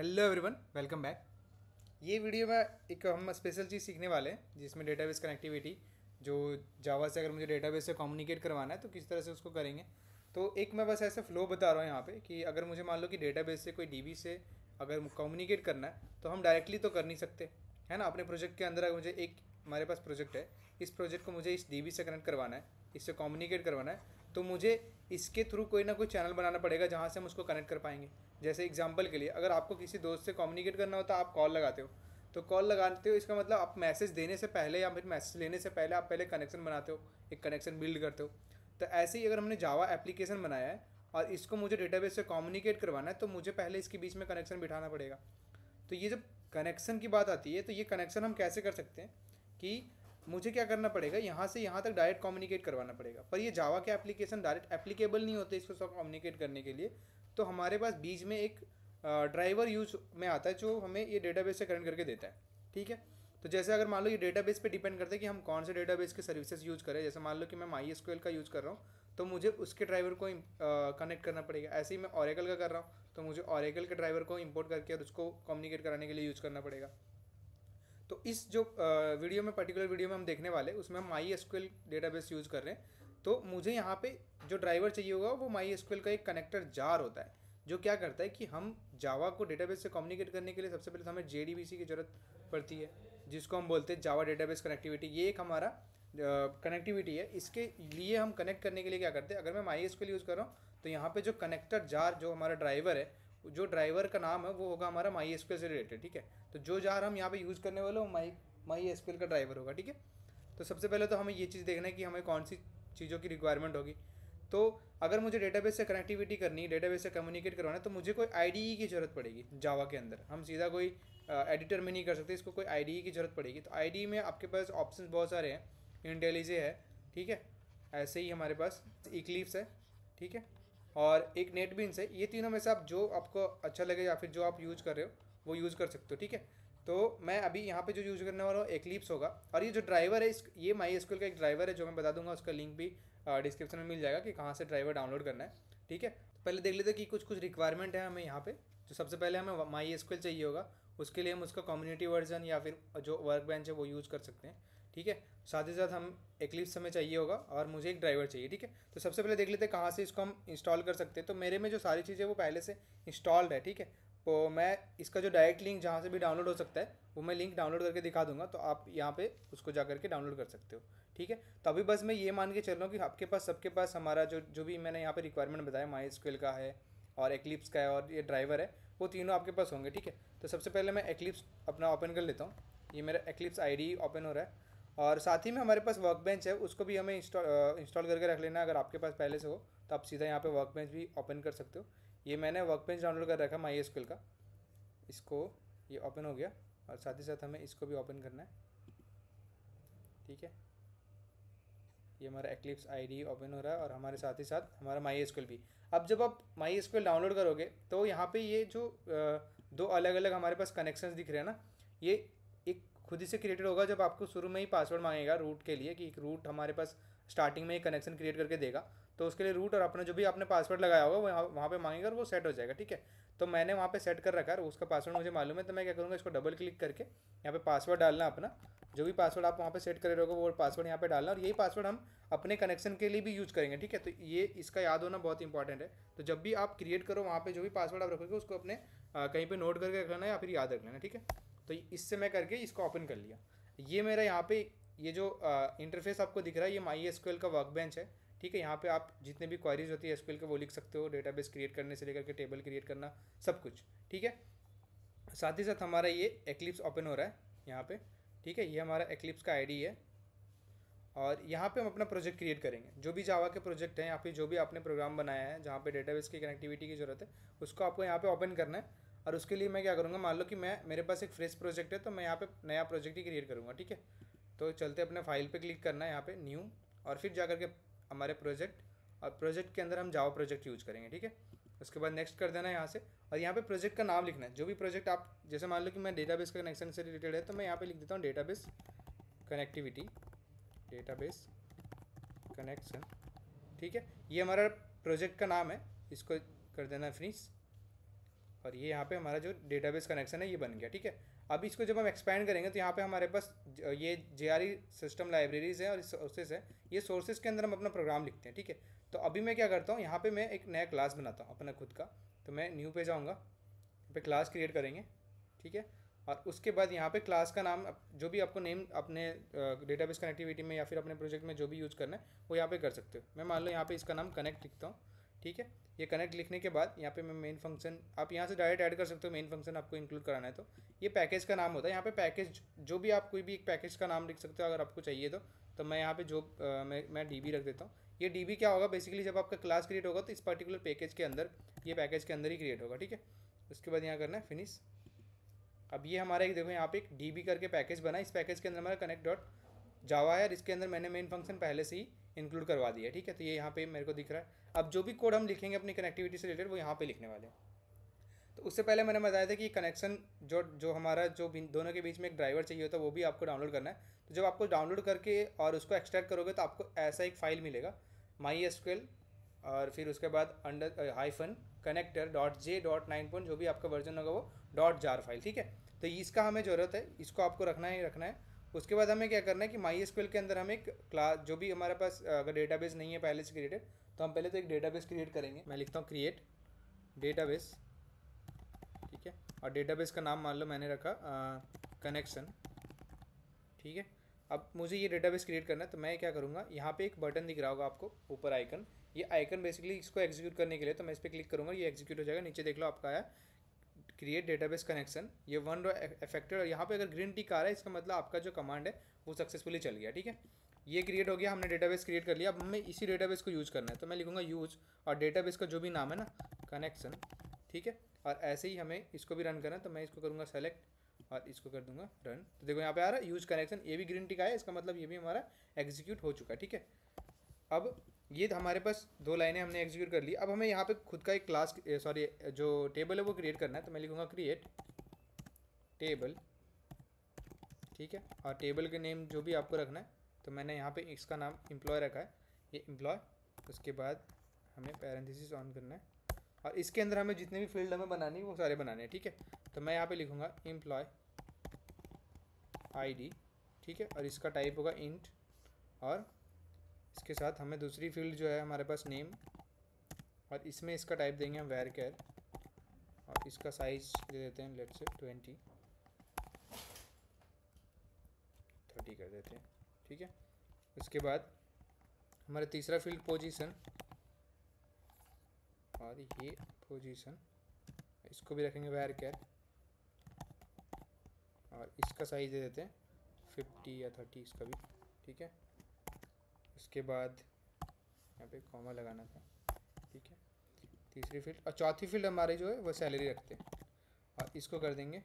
Hello everyone, welcome back. ये video में एक हम स्पेशल चीज़ सीखने वाले हैं जिसमें डेटाबेस कनेक्टिविटी, जो जावा से अगर मुझे डेटाबेस से कम्युनिकेट करवाना है तो किस तरह से उसको करेंगे। तो एक मैं बस ऐसे फ्लो बता रहा हूँ यहाँ पे कि अगर मुझे मान लो कि डेटाबेस से कोई डीबी से अगर कम्युनिकेट करना है तो हम डायरेक्टली तो कर नहीं सकते, है ना। अपने प्रोजेक्ट के अंदर अगर मुझे एक हमारे पास प्रोजेक्ट है, इस प्रोजेक्ट को मुझे इस डीबी से कनेक्ट करवाना है, इससे कम्युनिकेट करवाना है, तो मुझे इसके थ्रू कोई ना कोई चैनल बनाना पड़ेगा जहाँ से हम उसको कनेक्ट कर पाएंगे। जैसे एग्जांपल के लिए, अगर आपको किसी दोस्त से कम्युनिकेट करना होता है, आप कॉल लगाते हो। तो कॉल लगाते हो, इसका मतलब आप मैसेज देने से पहले या फिर मैसेज लेने से पहले आप पहले कनेक्शन बनाते हो, एक कनेक्शन बिल्ड करते हो। तो ऐसे ही अगर हमने जावा एप्लीकेशन बनाया है और इसको मुझे डेटाबेस से कम्युनिकेट करवाना है, तो मुझे पहले इसके बीच में कनेक्शन बिठाना पड़ेगा। तो ये जब कनेक्शन की बात आती है, तो ये कनेक्शन हम कैसे कर सकते हैं कि मुझे क्या करना पड़ेगा, यहाँ से यहाँ तक डायरेक्ट कम्युनिकेट करवाना पड़ेगा। पर ये जावा के एप्लीकेशन डायरेक्ट एप्लीकेबल नहीं होते इसको सब कम्युनिकेट करने के लिए। तो हमारे पास बीच में एक ड्राइवर यूज में आता है जो हमें ये डेटाबेस से कनेक्ट करके देता है, ठीक है। तो जैसे अगर मान लो ये डेटाबेस पे डिपेंड करता है कि हम कौन से डेटाबेस के सर्विसेज यूज़ करें। जैसे मान लो कि मैं माई एसक्यूएल का यूज़ कर रहा हूँ, तो मुझे उसके ड्राइवर को कनेक्ट करना पड़ेगा। ऐसे ही मैं ओरेकल का कर रहा हूँ, तो मुझे ओरेकल के ड्राइवर को इंपोर्ट करके और उसको कम्युनिकेट कराने के लिए यूज़ करना पड़ेगा। तो इस जो वीडियो में, पर्टिकुलर वीडियो में हम देखने वाले, उसमें हम माई एसक्यूएल डेटाबेस यूज़ कर रहे हैं। तो मुझे यहाँ पे जो ड्राइवर चाहिए होगा वो माई एसक्यूएल का एक कनेक्टर जार होता है, जो क्या करता है कि हम जावा को डेटाबेस से कम्युनिकेट करने के लिए सबसे पहले तो हमें जेडीबीसी की ज़रूरत पड़ती है, जिसको हम बोलते हैं जावा डेटाबेस कनेक्टिविटी। ये एक हमारा कनेक्टिविटी है। इसके लिए हम कनेक्ट करने के लिए क्या करते हैं, अगर मैं माई एसक्यूएल यूज़ कर रहा हूँ तो यहाँ पे जो कनेक्टर जार, जो हमारा ड्राइवर है, जो ड्राइवर का नाम है वो होगा हमारा माई एसक्यूएल से रिलेटेड, ठीक है। तो जो जार हम यहाँ पे यूज़ करने वाले वो माई एसक्यूएल का ड्राइवर होगा, ठीक है। तो सबसे पहले तो हमें ये चीज़ देखना है कि हमें कौन सी चीज़ों की रिक्वायरमेंट होगी। तो अगर मुझे डेटाबेस से कनेक्टिविटी करनी है, डेटाबेस से कम्युनिकेट करवाना है, तो मुझे कोई आईडीई की ज़रूरत पड़ेगी। जावा के अंदर हम सीधा कोई एडिटर में नहीं कर सकते, इसको कोई आईडीई की ज़रूरत पड़ेगी। तो आईडीई में आपके पास ऑप्शन बहुत सारे हैं। इंटेलिजे है, ठीक है। ऐसे ही हमारे पास इक्लिप्स है, ठीक है, और एक नेटबीन्स है। ये तीनों में से आप जो आपको अच्छा लगे या फिर जो आप यूज़ कर रहे हो वो यूज़ कर सकते हो, ठीक है। तो मैं अभी यहाँ पे जो यूज़ करने वाला हूँ एक्लिप्स होगा। और ये जो ड्राइवर है, ये माई एसक्यूएल का एक ड्राइवर है जो मैं बता दूंगा, उसका लिंक भी डिस्क्रिप्शन में मिल जाएगा कि कहाँ से ड्राइवर डाउनलोड करना है, ठीक है। तो पहले देख लेते हैं कि कुछ कुछ रिक्वायरमेंट है हमें यहाँ पे। जो सबसे पहले हमें माई एसक्यूएल चाहिए होगा, उसके लिए हम उसका कम्युनिटी वर्जन या फिर जो वर्क बेंच है वो यूज़ कर सकते हैं, ठीक है। साथ ही साथ हम एक्लिप्स हमें चाहिए होगा और मुझे एक ड्राइवर चाहिए, ठीक है। तो सबसे पहले देख लेते हैं कहाँ से इसको हम इंस्टॉल कर सकते हैं। तो मेरे में जो सारी चीज़ें वो पहले से इंस्टॉल्ड है, ठीक है। तो मैं इसका जो डायरेक्ट लिंक जहाँ से भी डाउनलोड हो सकता है वो मैं लिंक डाउनलोड करके दिखा दूंगा, तो आप यहाँ पे उसको जा करके डाउनलोड कर सकते हो, ठीक है। तो अभी बस मैं ये मान के चल रहा हूँ कि आपके पास, सबके पास हमारा जो जो भी मैंने यहाँ पे रिक्वायरमेंट बताया, माई एसक्यूएल का है और एक्लिप्स का है और ये ड्राइवर है, वो तीनों आपके पास होंगे, ठीक है। तो सबसे पहले मैं एक्लिप्स अपना ओपन कर लेता हूँ। ये मेरा एक्लिप्स आईडी ओपन हो रहा है। और साथ ही में हमारे पास वर्क बेंच है, उसको भी हमें इंस्टॉल करके रख लेना। अगर आपके पास पहले से हो तो आप सीधा यहाँ पे वर्क बेंच भी ओपन कर सकते हो। ये मैंने वर्क बेंच डाउनलोड कर रखा माई एसक्यूएल का, इसको, ये ओपन हो गया। और साथ ही साथ हमें इसको भी ओपन करना है, ठीक है। ये हमारा एक्लिप्स आईडी ओपन हो रहा है और हमारे साथ ही साथ हमारा माई एसक्यूएल भी। अब जब आप माई एसक्यूएल डाउनलोड करोगे तो यहाँ पे ये जो दो अलग अलग हमारे पास कनेक्शंस दिख रहे हैं ना, ये एक खुद ही से क्रिएटेड होगा। जब आपको शुरू में ही पासवर्ड मांगेगा रूट के लिए, कि एक रूट हमारे पास स्टार्टिंग में एक कनेक्शन क्रिएट करके देगा, तो उसके लिए रूट और अपना जो भी आपने पासवर्ड लगाया होगा वो वहाँ पे मांगेगा और वो सेट हो जाएगा, ठीक है। तो मैंने वहाँ पे सेट कर रखा है, उसका पासवर्ड मुझे मालूम है। तो मैं क्या करूँगा, इसको डबल क्लिक करके यहाँ पे पासवर्ड डालना अपना, जो भी पासवर्ड आप वहाँ पे सेट करे रहोगे वो पासवर्ड यहाँ पे डालना, और यही पासवर्ड हम अपने कनेक्शन के लिए भी यूज़ करेंगे, ठीक है। तो ये इसका याद होना बहुत इंपॉर्टेंट है। तो जब भी आप क्रिएट करो वहाँ पे जो भी पासवर्ड आप रखोगे उसको अपने कहीं पे नोट करके रखना या फिर याद रख लेना, ठीक है। तो इससे मैं करके इसको ओपन कर लिया। ये मेरा यहाँ पे ये जो इंटरफेस आपको दिख रहा है, ये माई एसक्यूएल का वर्क बेंच है, ठीक है। यहाँ पे आप जितने भी क्वेरीज होती है एसक्यूएल के वो लिख सकते हो, डेटाबेस क्रिएट करने से लेकर के टेबल क्रिएट करना, सब कुछ, ठीक है। साथ ही साथ हमारा ये एक्लिप्स ओपन हो रहा है यहाँ पे, ठीक है। ये हमारा एक्लिप्स का आईडी है और यहाँ पे हम अपना प्रोजेक्ट क्रिएट करेंगे। जो भी जावा के प्रोजेक्ट हैं या फिर जो भी आपने प्रोग्राम बनाया है जहाँ पे डेटाबेस की कनेक्टिविटी की ज़रूरत है, उसको आपको यहाँ पे ओपन करना है। और उसके लिए मैं क्या करूँगा, मान लो कि मेरे पास एक फ्रेश प्रोजेक्ट है, तो मैं यहाँ पे नया प्रोजेक्ट ही क्रिएट करूँगा, ठीक है। तो चलते अपने फाइल पे क्लिक करना है यहाँ पे न्यू, और फिर जा करके हमारे प्रोजेक्ट, और प्रोजेक्ट के अंदर हम जावा प्रोजेक्ट यूज़ करेंगे, ठीक है। उसके बाद नेक्स्ट कर देना है यहाँ से, और यहाँ पे प्रोजेक्ट का नाम लिखना है। जो भी प्रोजेक्ट आप, जैसे मान लो कि मैं डेटाबेस का कनेक्शन से रिलेटेड है, तो मैं यहाँ पे लिख देता हूँ डेटाबेस कनेक्टिविटी, डेटाबेस कनेक्शन, ठीक है। ये हमारा प्रोजेक्ट का नाम है, इसको कर देना है फिनिश। और ये यहाँ पे हमारा जो डेटाबेस कनेक्शन है ये बन गया, ठीक है। अब इसको जब हम एक्सपैंड करेंगे तो यहाँ पे हमारे पास ये JRE सिस्टम लाइब्रेरीज है और सोर्सेज है। ये सोर्सेज के अंदर हम अपना प्रोग्राम लिखते हैं, ठीक है। तो अभी मैं क्या करता हूँ, यहाँ पे मैं एक नया क्लास बनाता हूँ अपना खुद का। तो मैं न्यू पे जाऊँगा, यहाँ पे क्लास क्रिएट करेंगे, ठीक है। और उसके बाद यहाँ पे क्लास का नाम जो भी आपको नेम अपने डेटाबेस कनेक्टिविटी में या फिर अपने प्रोजेक्ट में जो भी यूज़ करना है वो यहाँ पे कर सकते हो। मैं मान लो यहाँ पे इसका नाम कनेक्ट लिखता हूँ, ठीक है। ये कनेक्ट लिखने के बाद यहाँ पे मैं मेन फंक्शन, आप यहाँ से डायरेक्ट ऐड कर सकते हो, मेन फंक्शन आपको इंक्लूड कराना है तो ये पैकेज का नाम होता है। यहाँ पे पैकेज जो भी आप कोई भी एक पैकेज का नाम लिख सकते हो अगर आपको चाहिए तो मैं यहाँ पे जो मैं DB रख देता हूँ। ये DB क्या होगा, बेसिकली जब आपका क्लास क्रिएट होगा तो इस पर्टिकुलर पैकेज के अंदर, ये पैकेज के अंदर ही क्रिएट होगा, ठीक है। उसके बाद यहाँ करना है फिनिश। अब ये हमारा एक देखो यहाँ पे एक DB करके पैकेज बना। इस पैकेज के अंदर हमारा कनेक्ट डॉट जावा है और इसके अंदर मैंने मेन फंक्शन पहले से ही इंक्लूड करवा दिया है, ठीक है। तो ये यहाँ पे मेरे को दिख रहा है। अब जो भी कोड हम लिखेंगे अपनी कनेक्टिविटी से रिलेटेड वो यहाँ पे लिखने वाले हैं। तो उससे पहले मैंने बताया था कि कनेक्शन जो हमारा जो दोनों के बीच में एक ड्राइवर चाहिए होता है वो भी आपको डाउनलोड करना है। तो जब आपको डाउनलोड करके और उसको एक्सट्रैक्ट करोगे तो आपको ऐसा एक फ़ाइल मिलेगा MySQL और फिर उसके बाद अंडर हाइफन कनेक्टर .j.9 जो भी आपका वर्जन होगा वो .jar फाइल, ठीक है। तो इसका हमें ज़रूरत है, इसको आपको रखना ही रखना है। उसके बाद हमें क्या करना है कि MySQL के अंदर हम एक क्लास, जो भी हमारे पास अगर डेटाबेस नहीं है पहले से क्रिएटेड, तो हम पहले तो एक डेटाबेस क्रिएट करेंगे। मैं लिखता हूँ क्रिएट डेटाबेस, ठीक है। और डेटाबेस का नाम मान लो मैंने रखा कनेक्शन, ठीक है। अब मुझे ये डेटाबेस क्रिएट करना है तो मैं क्या करूँगा, यहाँ पे एक बटन दिख रहा होगा आपको ऊपर आइकन, ये आइकन बेसिकली इसको एग्जीक्यूट करने के लिए, तो मैं इस पर क्लिक करूँगा, ये एग्जीक्यूट हो जाएगा। नीचे देख लो आपका आया क्रिएट डेटाबेस कनेक्शन, ये 1 रो अफेक्टेड, और यहाँ पे अगर ग्रीन टिक आ रहा है इसका मतलब आपका जो कमांड है वो सक्सेसफुली चल गया, ठीक है। ये क्रिएट हो गया, हमने डेटाबेस क्रिएट कर लिया। अब हमें इसी डेटाबेस को यूज़ करना है तो मैं लिखूँगा यूज़ और डेटाबेस का जो भी नाम है ना कनेक्शन, ठीक है। और ऐसे ही हमें इसको भी रन करना है तो मैं इसको करूँगा सेलेक्ट और इसको कर दूंगा रन। तो देखो यहाँ पे आ रहा है यूज कनेक्शन, ये भी ग्रीन टिक आया, इसका मतलब ये भी हमारा एग्जीक्यूट हो चुका है, ठीक है। अब ये हमारे पास 2 लाइनें हमने एग्जीक्यूट कर ली। अब हमें यहाँ पे खुद का एक क्लास सॉरी जो टेबल है वो क्रिएट करना है तो मैं लिखूँगा क्रिएट टेबल, ठीक है। और टेबल के नेम जो भी आपको रखना है तो मैंने यहाँ पे इसका नाम एम्प्लॉय रखा है, ये एम्प्लॉय। उसके बाद हमें पैरेंथेसिस ऑन करना है और इसके अंदर हमें जितने भी फील्ड हमें बनानी है वो सारे बनाने हैं, ठीक है। तो मैं यहाँ पे लिखूँगा एम्प्लॉय ID, ठीक है। और इसका टाइप होगा इंट और इसके साथ हमें दूसरी फील्ड जो है हमारे पास नेम, और इसमें इसका टाइप देंगे हम varchar और इसका साइज दे देते हैं लेट्स से 30 कर देते हैं, ठीक है। उसके बाद हमारा तीसरा फील्ड पोजीशन, और ये पोजीशन इसको भी रखेंगे varchar और इसका साइज दे देते हैं 50 या 30 इसका भी, ठीक है। उसके बाद यहाँ पे कॉमा लगाना था, ठीक है। तीसरी फील्ड और चौथी फील्ड हमारी जो है वो सैलरी रखते हैं और इसको कर देंगे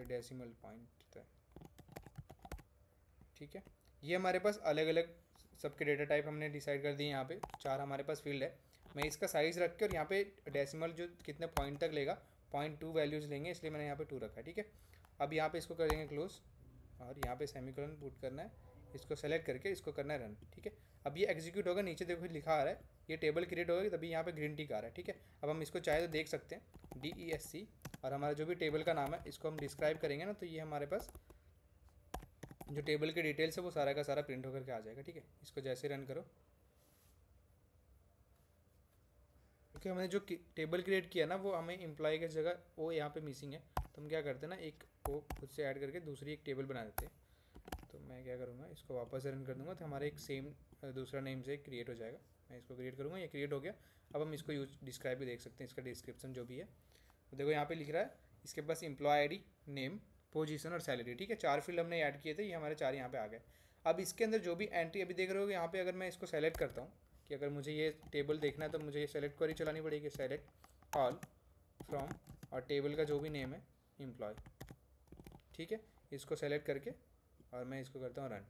डेसिमल पॉइंट, ठीक है। ये हमारे पास अलग अलग सबके डेटा टाइप हमने डिसाइड कर दिए। यहाँ पे 4 हमारे पास फील्ड है। मैं इसका साइज़ रख के और यहाँ पे डेसिमल जो कितने पॉइंट तक लेगा 0.2 वैल्यूज़ लेंगे, इसलिए मैंने यहाँ पे 2 रखा है, ठीक है। अब यहाँ पे इसको कर देंगे क्लोज और यहाँ पे सेमीकोलन पुट करना है, इसको सेलेक्ट करके इसको करना है रन, ठीक है। अब ये एग्जीक्यूट होगा, नीचे देखो लिखा आ रहा है ये टेबल क्रिएट होगा तभी यहाँ पे ग्रीन टिक आ रहा है, ठीक है। अब हम इसको चाहे तो देख सकते हैं DESC और हमारा जो भी टेबल का नाम है इसको हम डिस्क्राइब करेंगे ना तो ये हमारे पास जो टेबल के डिटेल्स है वो सारा का सारा प्रिंट होकर के आ जाएगा, ठीक है। इसको जैसे रन करो, क्योंकि हमने जो टेबल क्रिएट किया ना वो हमें एम्प्लॉय की जगह वो यहाँ पे मिसिंग है, तो हम क्या करते हैं ना एक वो खुद से ऐड करके दूसरी एक टेबल बना देते हैं। तो मैं क्या करूँगा इसको वापस रन कर दूँगा तो हमारा एक सेम दूसरा नेम से क्रिएट हो जाएगा। मैं इसको क्रिएट करूँगा, ये क्रिएट हो गया। अब हम इसको यूज डिस्क्राइब भी देख सकते हैं, इसका डिस्क्रिप्शन जो भी है तो देखो यहाँ पे लिख रहा है इसके पास एम्प्लॉय ID, नेम, पोजीशन और सैलरी, ठीक है। 4 फील्ड हमने ऐड किए थे, ये हमारे 4 यहाँ पे आ गए। अब इसके अंदर जो भी एंट्री अभी देख रहे हो यहाँ पे अगर मैं इसको सेलेक्ट करता हूँ कि अगर मुझे ये टेबल देखना है तो मुझे ये सेलेक्ट क्वेरी चलानी पड़ेगी, सेलेक्ट ऑल फ्रॉम और टेबल का जो भी नेम है एम्प्लॉय, ठीक है। इसको सेलेक्ट करके और मैं इसको करता हूँ रन।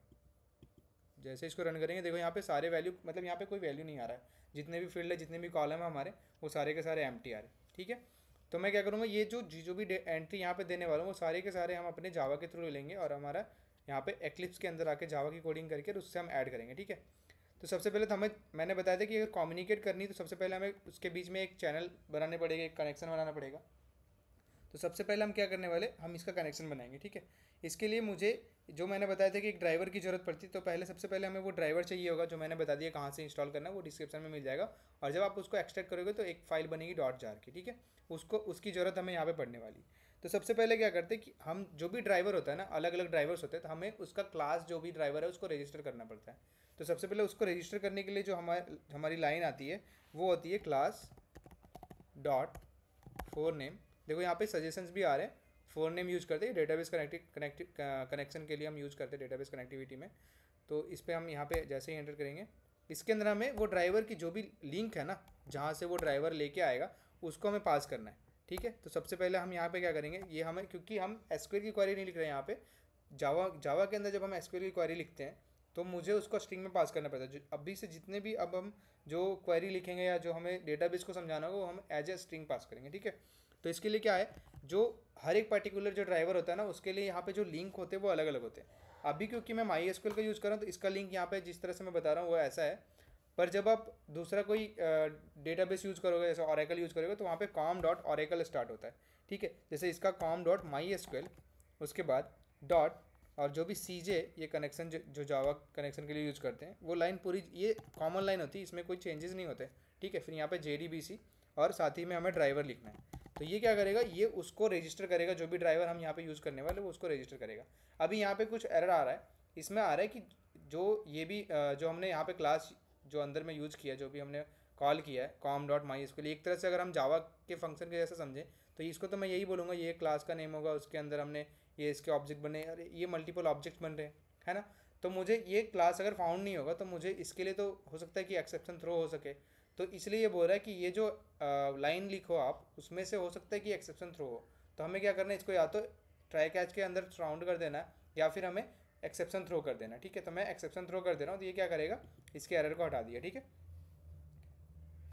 जैसे इसको रन करेंगे देखो यहाँ पे सारे वैल्यू, मतलब यहाँ पे कोई वैल्यू नहीं आ रहा है, जितने भी फील्ड है जितने भी कॉलम है हमारे वो सारे के सारे एम्प्टी आ रहे हैं, ठीक है। तो मैं क्या करूँगा ये जो भी एंट्री यहाँ पे देने वाला हूँ वो सारे के सारे हम अपने जावा के थ्रू लेंगे और हमारा यहाँ पे एक्लिप्स के अंदर आके जावा की कोडिंग करके उससे हम ऐड करेंगे, ठीक है। तो तो सबसे पहले तो हमें, मैंने बताया था कि अगर कम्युनिकेट करनी है तो सबसे पहले हमें उसके बीच में एक चैनल बनाने पड़ेगा, एक कनेक्शन बनाना पड़ेगा। तो सबसे पहले हम क्या करने वाले, हम इसका कनेक्शन बनाएंगे, ठीक है। इसके लिए मुझे, जो मैंने बताया था कि एक ड्राइवर की ज़रूरत पड़ती है, तो पहले सबसे पहले हमें वो ड्राइवर चाहिए होगा, जो मैंने बता दिया कहाँ से इंस्टॉल करना है, वो डिस्क्रिप्शन में मिल जाएगा। और जब आप उसको एक्सट्रैक्ट करोगे तो एक फाइल बनेगी .jar की, ठीक है। उसको, उसकी ज़रूरत हमें यहाँ पे पड़ने वाली। तो सबसे पहले क्या करते हैं कि हम, जो भी ड्राइवर होता है ना, अलग अलग ड्राइवर्स होते हैं, तो हमें उसका क्लास जो भी ड्राइवर है उसको रजिस्टर करना पड़ता है। तो सबसे पहले उसको रजिस्टर करने के लिए जो हमारी लाइन आती है वो होती है क्लास डॉट फोर नेम। देखो यहाँ पे सजेशंस भी आ रहे हैं, फोर नेम यूज़ करते हैं डेटाबेस कनेक्शन के लिए, हम यूज़ करते हैं डेटाबेस कनेक्टिविटी में। तो इस पर हम यहाँ पे जैसे ही एंटर करेंगे, इसके अंदर हमें वो ड्राइवर की जो भी लिंक है ना, जहाँ से वो ड्राइवर लेके आएगा, उसको हमें पास करना है, ठीक है। तो सबसे पहले हम यहाँ पे क्या करेंगे, ये हमें, क्योंकि हम एसक्यूएल की क्वेरी नहीं लिख रहे हैं यहाँ पे, जावा के अंदर जब हम एसक्यूएल की क्वेरी लिखते हैं तो मुझे उसको स्ट्रिंग में पास करना पड़ता है। अभी से जितने भी अब हम जो क्वेरी लिखेंगे या जो हमें डेटाबेस को समझाना होगा वो हम एज ए स्ट्रिंग पास करेंगे, ठीक है। तो इसके लिए क्या है, जो हर एक पर्टिकुलर जो ड्राइवर होता है ना, उसके लिए यहाँ पे जो लिंक होते हैं वो अलग अलग होते हैं। अभी क्योंकि मैं MySQL का यूज़ कर रहा हूँ तो इसका लिंक यहाँ पे जिस तरह से मैं बता रहा हूँ वो ऐसा है। पर जब आप दूसरा कोई डेटाबेस यूज़ करोगे, जैसे Oracle यूज़ करोगे, तो वहाँ पे com.oracle स्टार्ट होता है, ठीक है। जैसे इसका com.mysql, उसके बाद डॉट, और जो भी CJ, ये कनेक्शन जो जावा कनेक्शन के लिए यूज़ करते हैं, वो लाइन पूरी ये कॉमन लाइन होती है, इसमें कोई चेंजेस नहीं होते, ठीक है। फिर यहाँ पे JDBC, और साथ ही में हमें ड्राइवर लिखना है। तो ये क्या करेगा, ये उसको रजिस्टर करेगा, जो भी ड्राइवर हम यहाँ पे यूज़ करने वाले वो उसको रजिस्टर करेगा। अभी यहाँ पे कुछ एरर आ रहा है, इसमें आ रहा है कि जो ये भी जो हमने यहाँ पे क्लास जो अंदर में यूज़ किया, जो भी हमने कॉल किया है com.mysql, एक तरह से अगर हम जावा के फंक्शन के जैसा समझें तो इसको तो मैं यही बोलूँगा, ये क्लास का नेम होगा, उसके अंदर हमने ये इसके ऑब्जेक्ट बने, अरे ये मल्टीपल ऑब्जेक्ट्स बन रहे हैं, है ना। तो मुझे ये क्लास अगर फाउंड नहीं होगा तो मुझे इसके लिए तो हो सकता है कि एक्सेप्शन थ्रो हो सके। तो इसलिए ये बोल रहा है कि ये जो लाइन लिखो आप, उसमें से हो सकता है कि एक्सेप्शन थ्रो हो। तो हमें क्या करना है, इसको या तो ट्राई कैच के अंदर राउंड कर देना है, या फिर हमें एक्सेप्शन थ्रो कर देना, ठीक है। तो मैं एक्सेप्शन थ्रो कर दे रहा हूँ, तो ये क्या करेगा, इसके एरर को हटा दिया, ठीक है।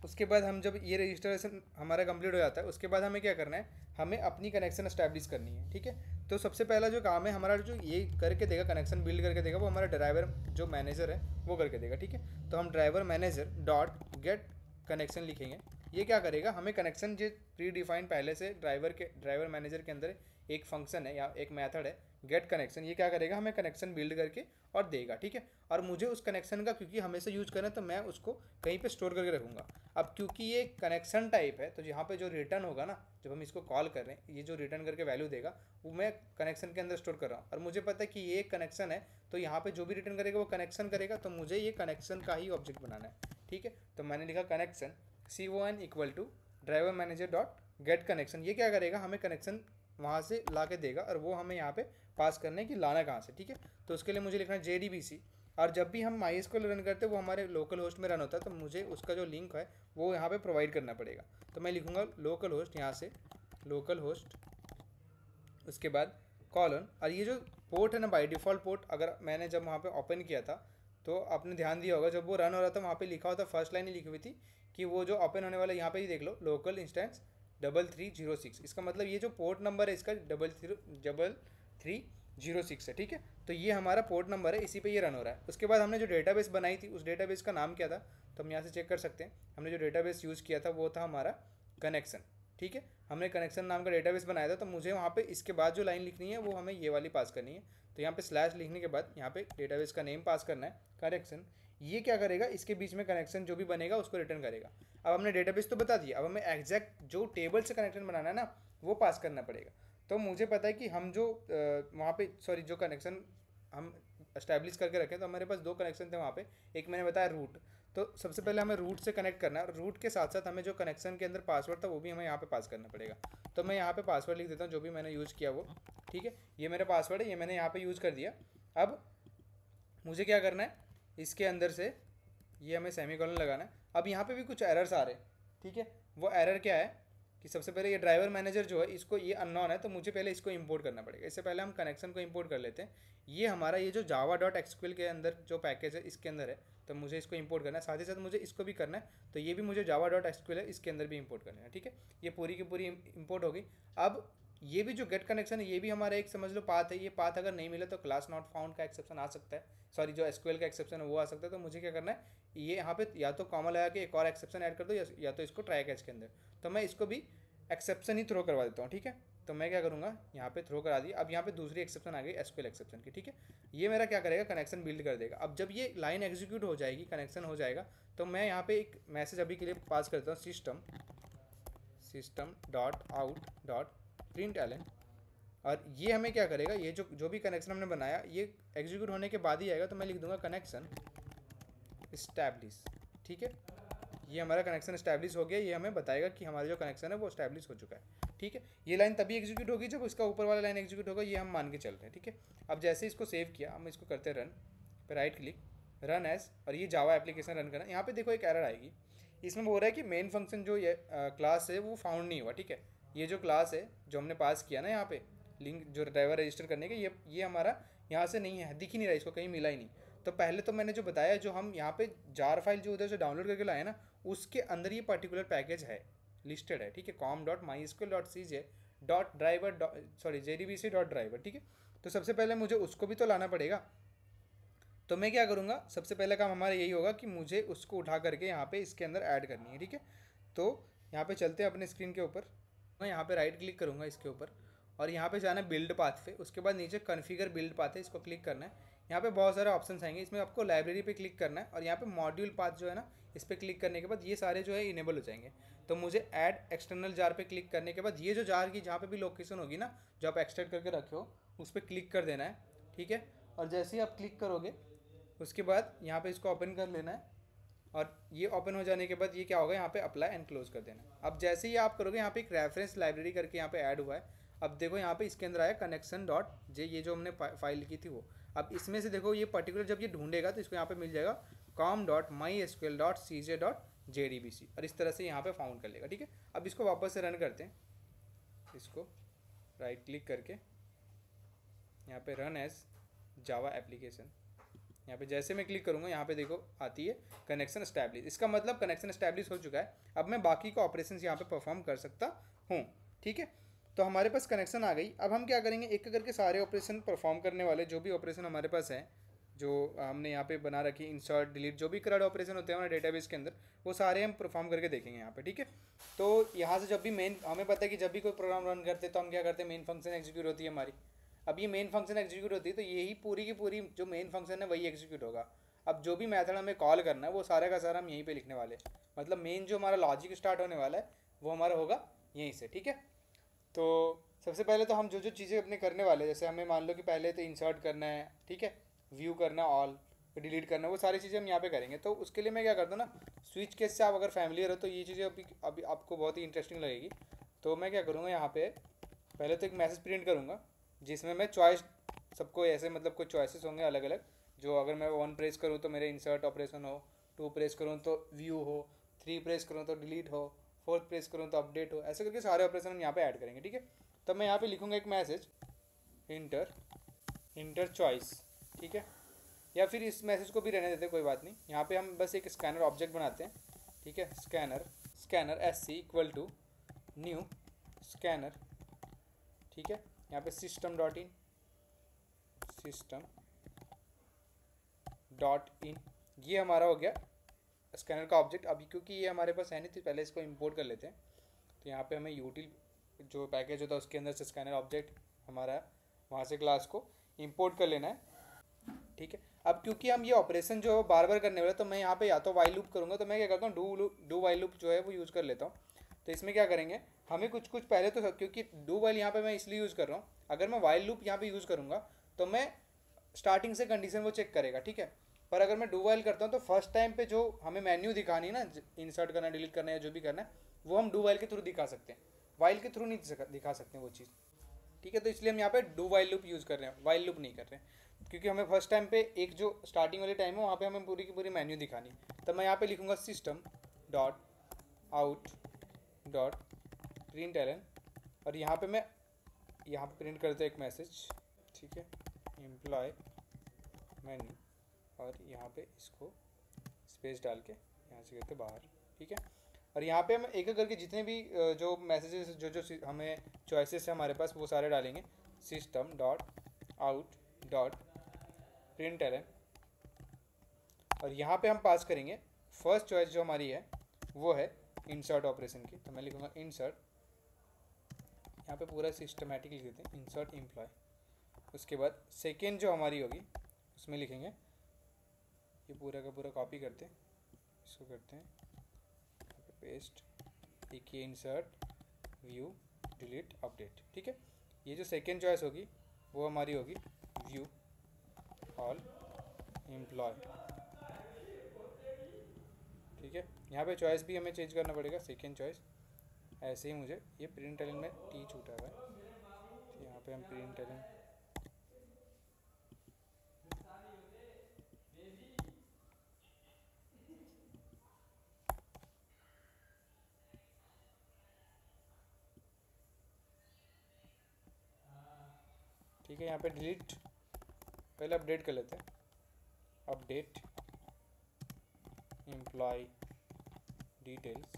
उसके बाद हम, जब ये रजिस्ट्रेशन हमारा कंप्लीट हो जाता है, उसके बाद हमें क्या करना है, हमें अपनी कनेक्शन एस्टैब्लिश करनी है, ठीक है। तो सबसे पहला जो काम है हमारा, जो ये करके देगा, कनेक्शन बिल्ड करके देगा, वो हमारा ड्राइवर जो मैनेजर है वो करके देगा, ठीक है। तो हम driver manager dot get connection लिखेंगे। ये क्या करेगा, हमें कनेक्शन जो प्री डिफाइंड पहले से ड्राइवर मैनेजर के अंदर एक फंक्शन है या एक मेथड है गेट कनेक्शन, ये क्या करेगा, हमें कनेक्शन बिल्ड करके और देगा, ठीक है। और मुझे उस कनेक्शन का, क्योंकि हमेशा यूज़ करना है, तो मैं उसको कहीं पे स्टोर करके रखूँगा। अब क्योंकि ये कनेक्शन टाइप है, तो यहाँ पे जो रिटर्न होगा ना, जब हम इसको कॉल कर रहे हैं, ये जो रिटर्न करके वैल्यू देगा वो मैं कनेक्शन के अंदर स्टोर कर रहा हूँ। और मुझे पता है कि ये एक कनेक्शन है, तो यहाँ पे जो भी रिटर्न करेगा वो कनेक्शन करेगा, तो मुझे ये कनेक्शन का ही ऑब्जेक्ट बनाना है, ठीक है। तो मैंने लिखा connection CON equal to driver manager dot get connection. ये क्या करेगा, हमें कनेक्शन वहाँ से ला के देगा, और वो हमें यहाँ पे पास करने की लाना कहाँ से, ठीक है। तो उसके लिए मुझे लिखना है JDBC, और जब भी हम MySQL रन करते हैं वो हमारे लोकल होस्ट में रन होता है, तो मुझे उसका जो लिंक है वो यहाँ पे प्रोवाइड करना पड़ेगा। तो मैं लिखूँगा लोकल होस्ट, यहाँ से लोकल होस्ट, उसके बाद कॉलन, और ये जो पोर्ट है ना, बाई डिफ़ॉल्ट पोर्ट, अगर मैंने जब वहाँ पे ओपन किया था तो आपने ध्यान दिया होगा, जब वो रन हो रहा था वहाँ पे लिखा हुआ था, फर्स्ट लाइन ही लिखी हुई थी कि वो जो ओपन होने वाला, यहाँ पे ही देख लो, लोकल इंस्टेंस 3306। इसका मतलब ये जो पोर्ट नंबर है इसका 3306 है, ठीक है। तो ये हमारा पोर्ट नंबर है, इसी पे ये रन हो रहा है। उसके बाद हमने जो डेटाबेस बनाई थी, उस डेटाबेस का नाम क्या था, तो हम यहाँ से चेक कर सकते हैं। हमने जो डेटाबेस यूज़ किया था वो था हमारा कनेक्शन, ठीक है। हमने कनेक्शन नाम का डेटाबेस बनाया था, तो मुझे वहाँ पे इसके बाद जो लाइन लिखनी है वो हमें ये वाली पास करनी है। तो यहाँ पे स्लैश लिखने के बाद यहाँ पे डेटाबेस का नेम पास करना है, कनेक्शन। ये क्या करेगा, इसके बीच में कनेक्शन जो भी बनेगा उसको रिटर्न करेगा। अब हमने डेटाबेस तो बता दिया, अब हमें एग्जैक्ट जो टेबल से कनेक्शन बनाना है ना, वो पास करना पड़ेगा। तो मुझे पता है कि हम जो वहाँ पे, सॉरी, जो कनेक्शन हम एस्टैब्लिश करके रखें, तो हमारे पास दो कनेक्शन थे वहाँ पे। एक मैंने बताया रूट, तो सबसे पहले हमें रूट से कनेक्ट करना है, और रूट के साथ साथ हमें जो कनेक्शन के अंदर पासवर्ड था वो भी हमें यहाँ पे पास करना पड़ेगा। तो मैं यहाँ पे पासवर्ड लिख देता हूँ जो भी मैंने यूज़ किया वो, ठीक है। ये मेरा पासवर्ड है, ये मैंने यहाँ पे यूज़ कर दिया। अब मुझे क्या करना है, इसके अंदर से ये हमें सेमीकोलन लगाना है। अब यहाँ पे भी कुछ एरर्स आ रहे हैं, ठीक है। वो एरर क्या है कि सबसे पहले ये ड्राइवर मैनेजर जो है, इसको, ये अननोन है, तो मुझे पहले इसको इंपोर्ट करना पड़ेगा। इससे पहले हम कनेक्शन को इंपोर्ट कर लेते हैं। ये हमारा ये जो java.xql के अंदर जो पैकेज है इसके अंदर है, तो मुझे इसको इंपोर्ट करना है। साथ ही साथ मुझे इसको भी करना है, तो ये भी मुझे java.xql है, इसके अंदर भी इंपोर्ट करना है, ठीक है। ये पूरी की पूरी इंपोर्ट होगी। अब ये भी जो गेट कनेक्शन है ये भी हमारा एक समझ लो पाथ है। ये पाथ अगर नहीं मिला तो क्लास नॉट फाउंड का एक्सेप्शन आ सकता है, सॉरी जो एसक्यूएल का एक्सेप्शन है वो आ सकता है। तो मुझे क्या करना है, ये यहाँ पे या तो कॉमा लगा के एक और एक्सेप्शन ऐड कर दो या तो इसको ट्राई कैच के अंदर। तो मैं इसको भी एक्सेप्शन ही थ्रो करवा देता हूँ, ठीक है। तो मैं क्या करूँगा, यहाँ पे थ्रो करा दी। अब यहाँ पे दूसरी एक्सेप्शन आ गई एसक्यूएल एक्सेप्शन की, ठीक है। ये मेरा क्या करेगा, कनेक्शन बिल्ड कर देगा। अब जब ये लाइन एग्जीक्यूट हो जाएगी, कनेक्शन हो जाएगा, तो मैं यहाँ पे एक मैसेज अभी के लिए पास करता हूँ, system dot out dot println. और ये हमें क्या करेगा, ये जो जो भी कनेक्शन हमने बनाया ये एग्जीक्यूट होने के बाद ही आएगा। तो मैं लिख दूंगा कनेक्शन इस्टेब्लिश, ठीक है। ये हमारा कनेक्शन इस्टेब्लिश हो गया। ये हमें बताएगा कि हमारा जो कनेक्शन है वो इस्टेब्लिश हो चुका है, ठीक है। ये लाइन तभी एग्जीक्यूट होगी जब उसका ऊपर वाला लाइन एग्जीक्यूट होगा, ये हम मान के चल रहे हैं, ठीक है। अब जैसे इसको सेव किया, हम इसको करते हैं रन, पे राइट क्लिक, रन एज, और ये जावा एप्लीकेशन रन करना। यहाँ पे देखो एक एरर आएगी, इसमें बोल रहा है कि मेन फंक्शन जो ये क्लास है वो फाउंड नहीं हुआ, ठीक है। ये जो क्लास है जो हमने पास किया ना यहाँ पे लिंक जो ड्राइवर रजिस्टर करने के, ये हमारा यहाँ से नहीं है, दिख ही नहीं रहा, इसको कहीं मिला ही नहीं। तो पहले तो मैंने जो बताया, जो हम यहाँ पे जार फाइल जो उधर से डाउनलोड करके लाए ना, उसके अंदर ये पर्टिकुलर पैकेज है, लिस्टेड है, ठीक है। com.mysql.cj.driver सॉरी jdbc.driver, ठीक है। तो सबसे पहले मुझे उसको भी तो लाना पड़ेगा। तो मैं क्या करूँगा, सबसे पहले काम हमारा यही होगा कि मुझे उसको उठा करके यहाँ पे इसके अंदर ऐड करनी है, ठीक है। तो यहाँ पे चलते हैं अपने स्क्रीन के ऊपर, मैं यहाँ पे राइट क्लिक करूँगा इसके ऊपर, और यहाँ पे जाना है बिल्ड पाथ पे। उसके बाद नीचे कॉन्फ़िगर बिल्ड पाथ है, इसको क्लिक करना है। यहाँ पे बहुत सारे ऑप्शन आएंगे, इसमें आपको लाइब्रेरी पे क्लिक करना है, और यहाँ पे मॉड्यूल पाथ जो है ना, इस पर क्लिक करने के बाद ये सारे जो है इनेबल हो जाएंगे। तो मुझे ऐड एक्सटर्नल जार पे क्लिक करने के बाद ये जो जार की जहाँ पे भी लोकेशन होगी ना, जो आप एक्सट्रैक्ट करके रखे हो, उस पर क्लिक कर देना है, ठीक है। और जैसे ही आप क्लिक करोगे उसके बाद यहाँ पे इसको ओपन कर लेना है, और ये ओपन हो जाने के बाद ये क्या होगा, यहाँ पे अप्लाई एंड क्लोज कर देना। अब जैसे ही आप करोगे, यहाँ पे एक रेफरेंस लाइब्रेरी करके यहाँ पे ऐड हुआ है। अब देखो यहाँ पे इसके अंदर आया कनेक्शन डॉट जे, ये जो हमने फाइल लिखी थी वो। अब इसमें से देखो ये पर्टिकुलर जब ये ढूंढेगा तो इसको यहाँ पे मिल जाएगा com.mysql.cj.jdbc, और इस तरह से यहाँ पे फाउंड कर लेगा, ठीक है। अब इसको वापस से रन करते हैं, इसको राइट क्लिक करके यहाँ पे रन एज जावा एप्लीकेशन। यहाँ पे जैसे मैं क्लिक करूँगा, यहाँ पे देखो आती है कनेक्शन एस्टैब्लिश। इसका मतलब कनेक्शन एस्टैब्लिश हो चुका है। अब मैं बाकी का ऑपरेशन यहाँ पे परफॉर्म कर सकता हूँ, ठीक है। तो हमारे पास कनेक्शन आ गई। अब हम क्या करेंगे, एक एक करके सारे ऑपरेशन परफॉर्म करने वाले जो भी ऑपरेशन हमारे पास हैं, जो हमने यहाँ पे बना रखी, इंसर्ट डिलीट, जो भी करंट ऑपरेशन होते हैं हमारे डेटाबेस के अंदर, वो सारे हम परफॉर्म करके देखेंगे यहाँ पे, ठीक है। तो यहाँ से जब भी मेन, हमें पता है कि जब भी कोई प्रोग्राम रन करते हैं तो हम क्या करते हैं, मेन फंक्शन एग्जीक्यूट होती है हमारी। अब ये मेन फंक्शन एग्जीक्यूट होती है तो यही पूरी की पूरी जो मेन फंक्शन है वही एग्जीक्यूट होगा। अब जो भी मेथड हमें कॉल करना है वो सारा का सारा हम यहीं पे लिखने वाले हैं। मतलब मेन जो हमारा लॉजिक स्टार्ट होने वाला है वो हमारा होगा यहीं से, ठीक है। तो सबसे पहले तो हम जो जो चीज़ें अपने करने वाले हैं, जैसे हमें मान लो कि पहले तो इंसर्ट करना है, ठीक है, व्यू करना, ऑल डिलीट करना, वो सारी चीज़ें हम यहाँ पे करेंगे। तो उसके लिए मैं क्या करता हूँ ना, स्विच केस से आप अगर फैमिलियर हो तो ये चीज़ें अभी आपको बहुत ही इंटरेस्टिंग लगेगी। तो मैं क्या करूँगा, यहाँ पे पहले तो एक मैसेज प्रिंट करूँगा जिसमें मैं चॉइस, सबको ऐसे मतलब कुछ चॉइसेस होंगे अलग अलग, जो अगर मैं 1 प्रेस करूँ तो मेरे इंसर्ट ऑपरेशन हो, 2 प्रेस करूँ तो व्यू हो, 3 प्रेस करूँ तो डिलीट हो, 4 प्रेस करूँ तो अपडेट हो, ऐसे करके सारे ऑपरेशन हम यहाँ पे ऐड करेंगे, ठीक है। तब मैं यहाँ पे लिखूँगा एक मैसेज इंटर चॉइस, ठीक है। या फिर इस मैसेज को भी रहने देते, कोई बात नहीं। यहाँ पे हम बस एक स्कैनर ऑब्जेक्ट बनाते हैं, ठीक है। Scanner SC equal to new scanner, ठीक है। यहाँ पे सिस्टम डॉट इन ये हमारा हो गया स्कैनर का ऑब्जेक्ट। अभी क्योंकि ये हमारे पास है नहीं तो पहले इसको इंपोर्ट कर लेते हैं। तो यहाँ पे हमें यूटिल जो पैकेज होता है उसके अंदर से स्कैनर ऑब्जेक्ट हमारा वहाँ से क्लास को इंपोर्ट कर लेना है, ठीक है। अब क्योंकि हम ये ऑपरेशन जो है बार बार करने वाले, तो मैं यहाँ पे या तो वाइल लूप करूँगा, तो मैं क्या करता हूँ डू वाइल लूप जो है वो यूज़ कर लेता हूँ। तो इसमें क्या करेंगे, हमें कुछ पहले तो, क्योंकि डू वाइल यहाँ पे मैं इसलिए यूज़ कर रहा हूँ, अगर मैं वाइल लूप यहाँ पे यूज़ करूँगा तो मैं स्टार्टिंग से कंडीशन वो चेक करेगा, ठीक है। पर अगर मैं डू वाइल करता हूँ तो फर्स्ट टाइम पे जो हमें मेन्यू दिखानी है ना, इंसर्ट करना, डिलीट करना या जो भी करना है, वो हम डू वाइल के थ्रू दिखा सकते हैं, वाइल के थ्रू नहीं दिखा सकते वो चीज़, ठीक है। तो इसलिए हम यहाँ पे डू वाइल लूप यूज़ कर रहे हैं, वाइल लूप नहीं कर रहे हैं, क्योंकि हमें फर्स्ट टाइम पे एक जो स्टार्टिंग वाली टाइम है वहाँ पे हमें पूरी की पूरी मेन्यू दिखानी। तो मैं यहाँ पे लिखूँगा system dot out dot println, और यहाँ पे मैं यहाँ पे प्रिंट करता एक मैसेज, ठीक है, एम्प्लॉय मेन्यू, और यहाँ पे इसको स्पेस डाल के यहाँ से करते बाहर, ठीक है। और यहाँ पे हम एक एक करके जितने भी जो मैसेजेस जो हमें चॉइसेस है हमारे पास वो सारे डालेंगे। System dot out dot println, और यहाँ पे हम पास करेंगे फर्स्ट चॉइस जो हमारी है वो है इंसर्ट ऑपरेशन की। तो मैं लिखूँगा इंसर्ट, यहाँ पे पूरा सिस्टमेटिक लिख देते हैं, इंसर्ट एम्प्लॉय। उसके बाद सेकेंड जो हमारी होगी उसमें लिखेंगे, ये पूरा का पूरा कॉपी करते हैं, इसको करते हैं पेस्ट, एक ये इंसर्ट व्यू डिलीट अपडेट। ठीक है, ये जो सेकेंड चॉइस होगी वो हमारी होगी व्यू ऑल एम्प्लॉय। ठीक है, यहाँ पे चॉइस भी हमें चेंज करना पड़ेगा, सेकेंड चॉइस। ऐसे ही मुझे ये प्रिंटलन में टी छूटा हुआ है, तो यहाँ पे हम प्रिंटलन ठीक है, यहाँ पे डिलीट, पहले अपडेट कर लेते हैं, अपडेट एम्प्लॉय डिटेल्स।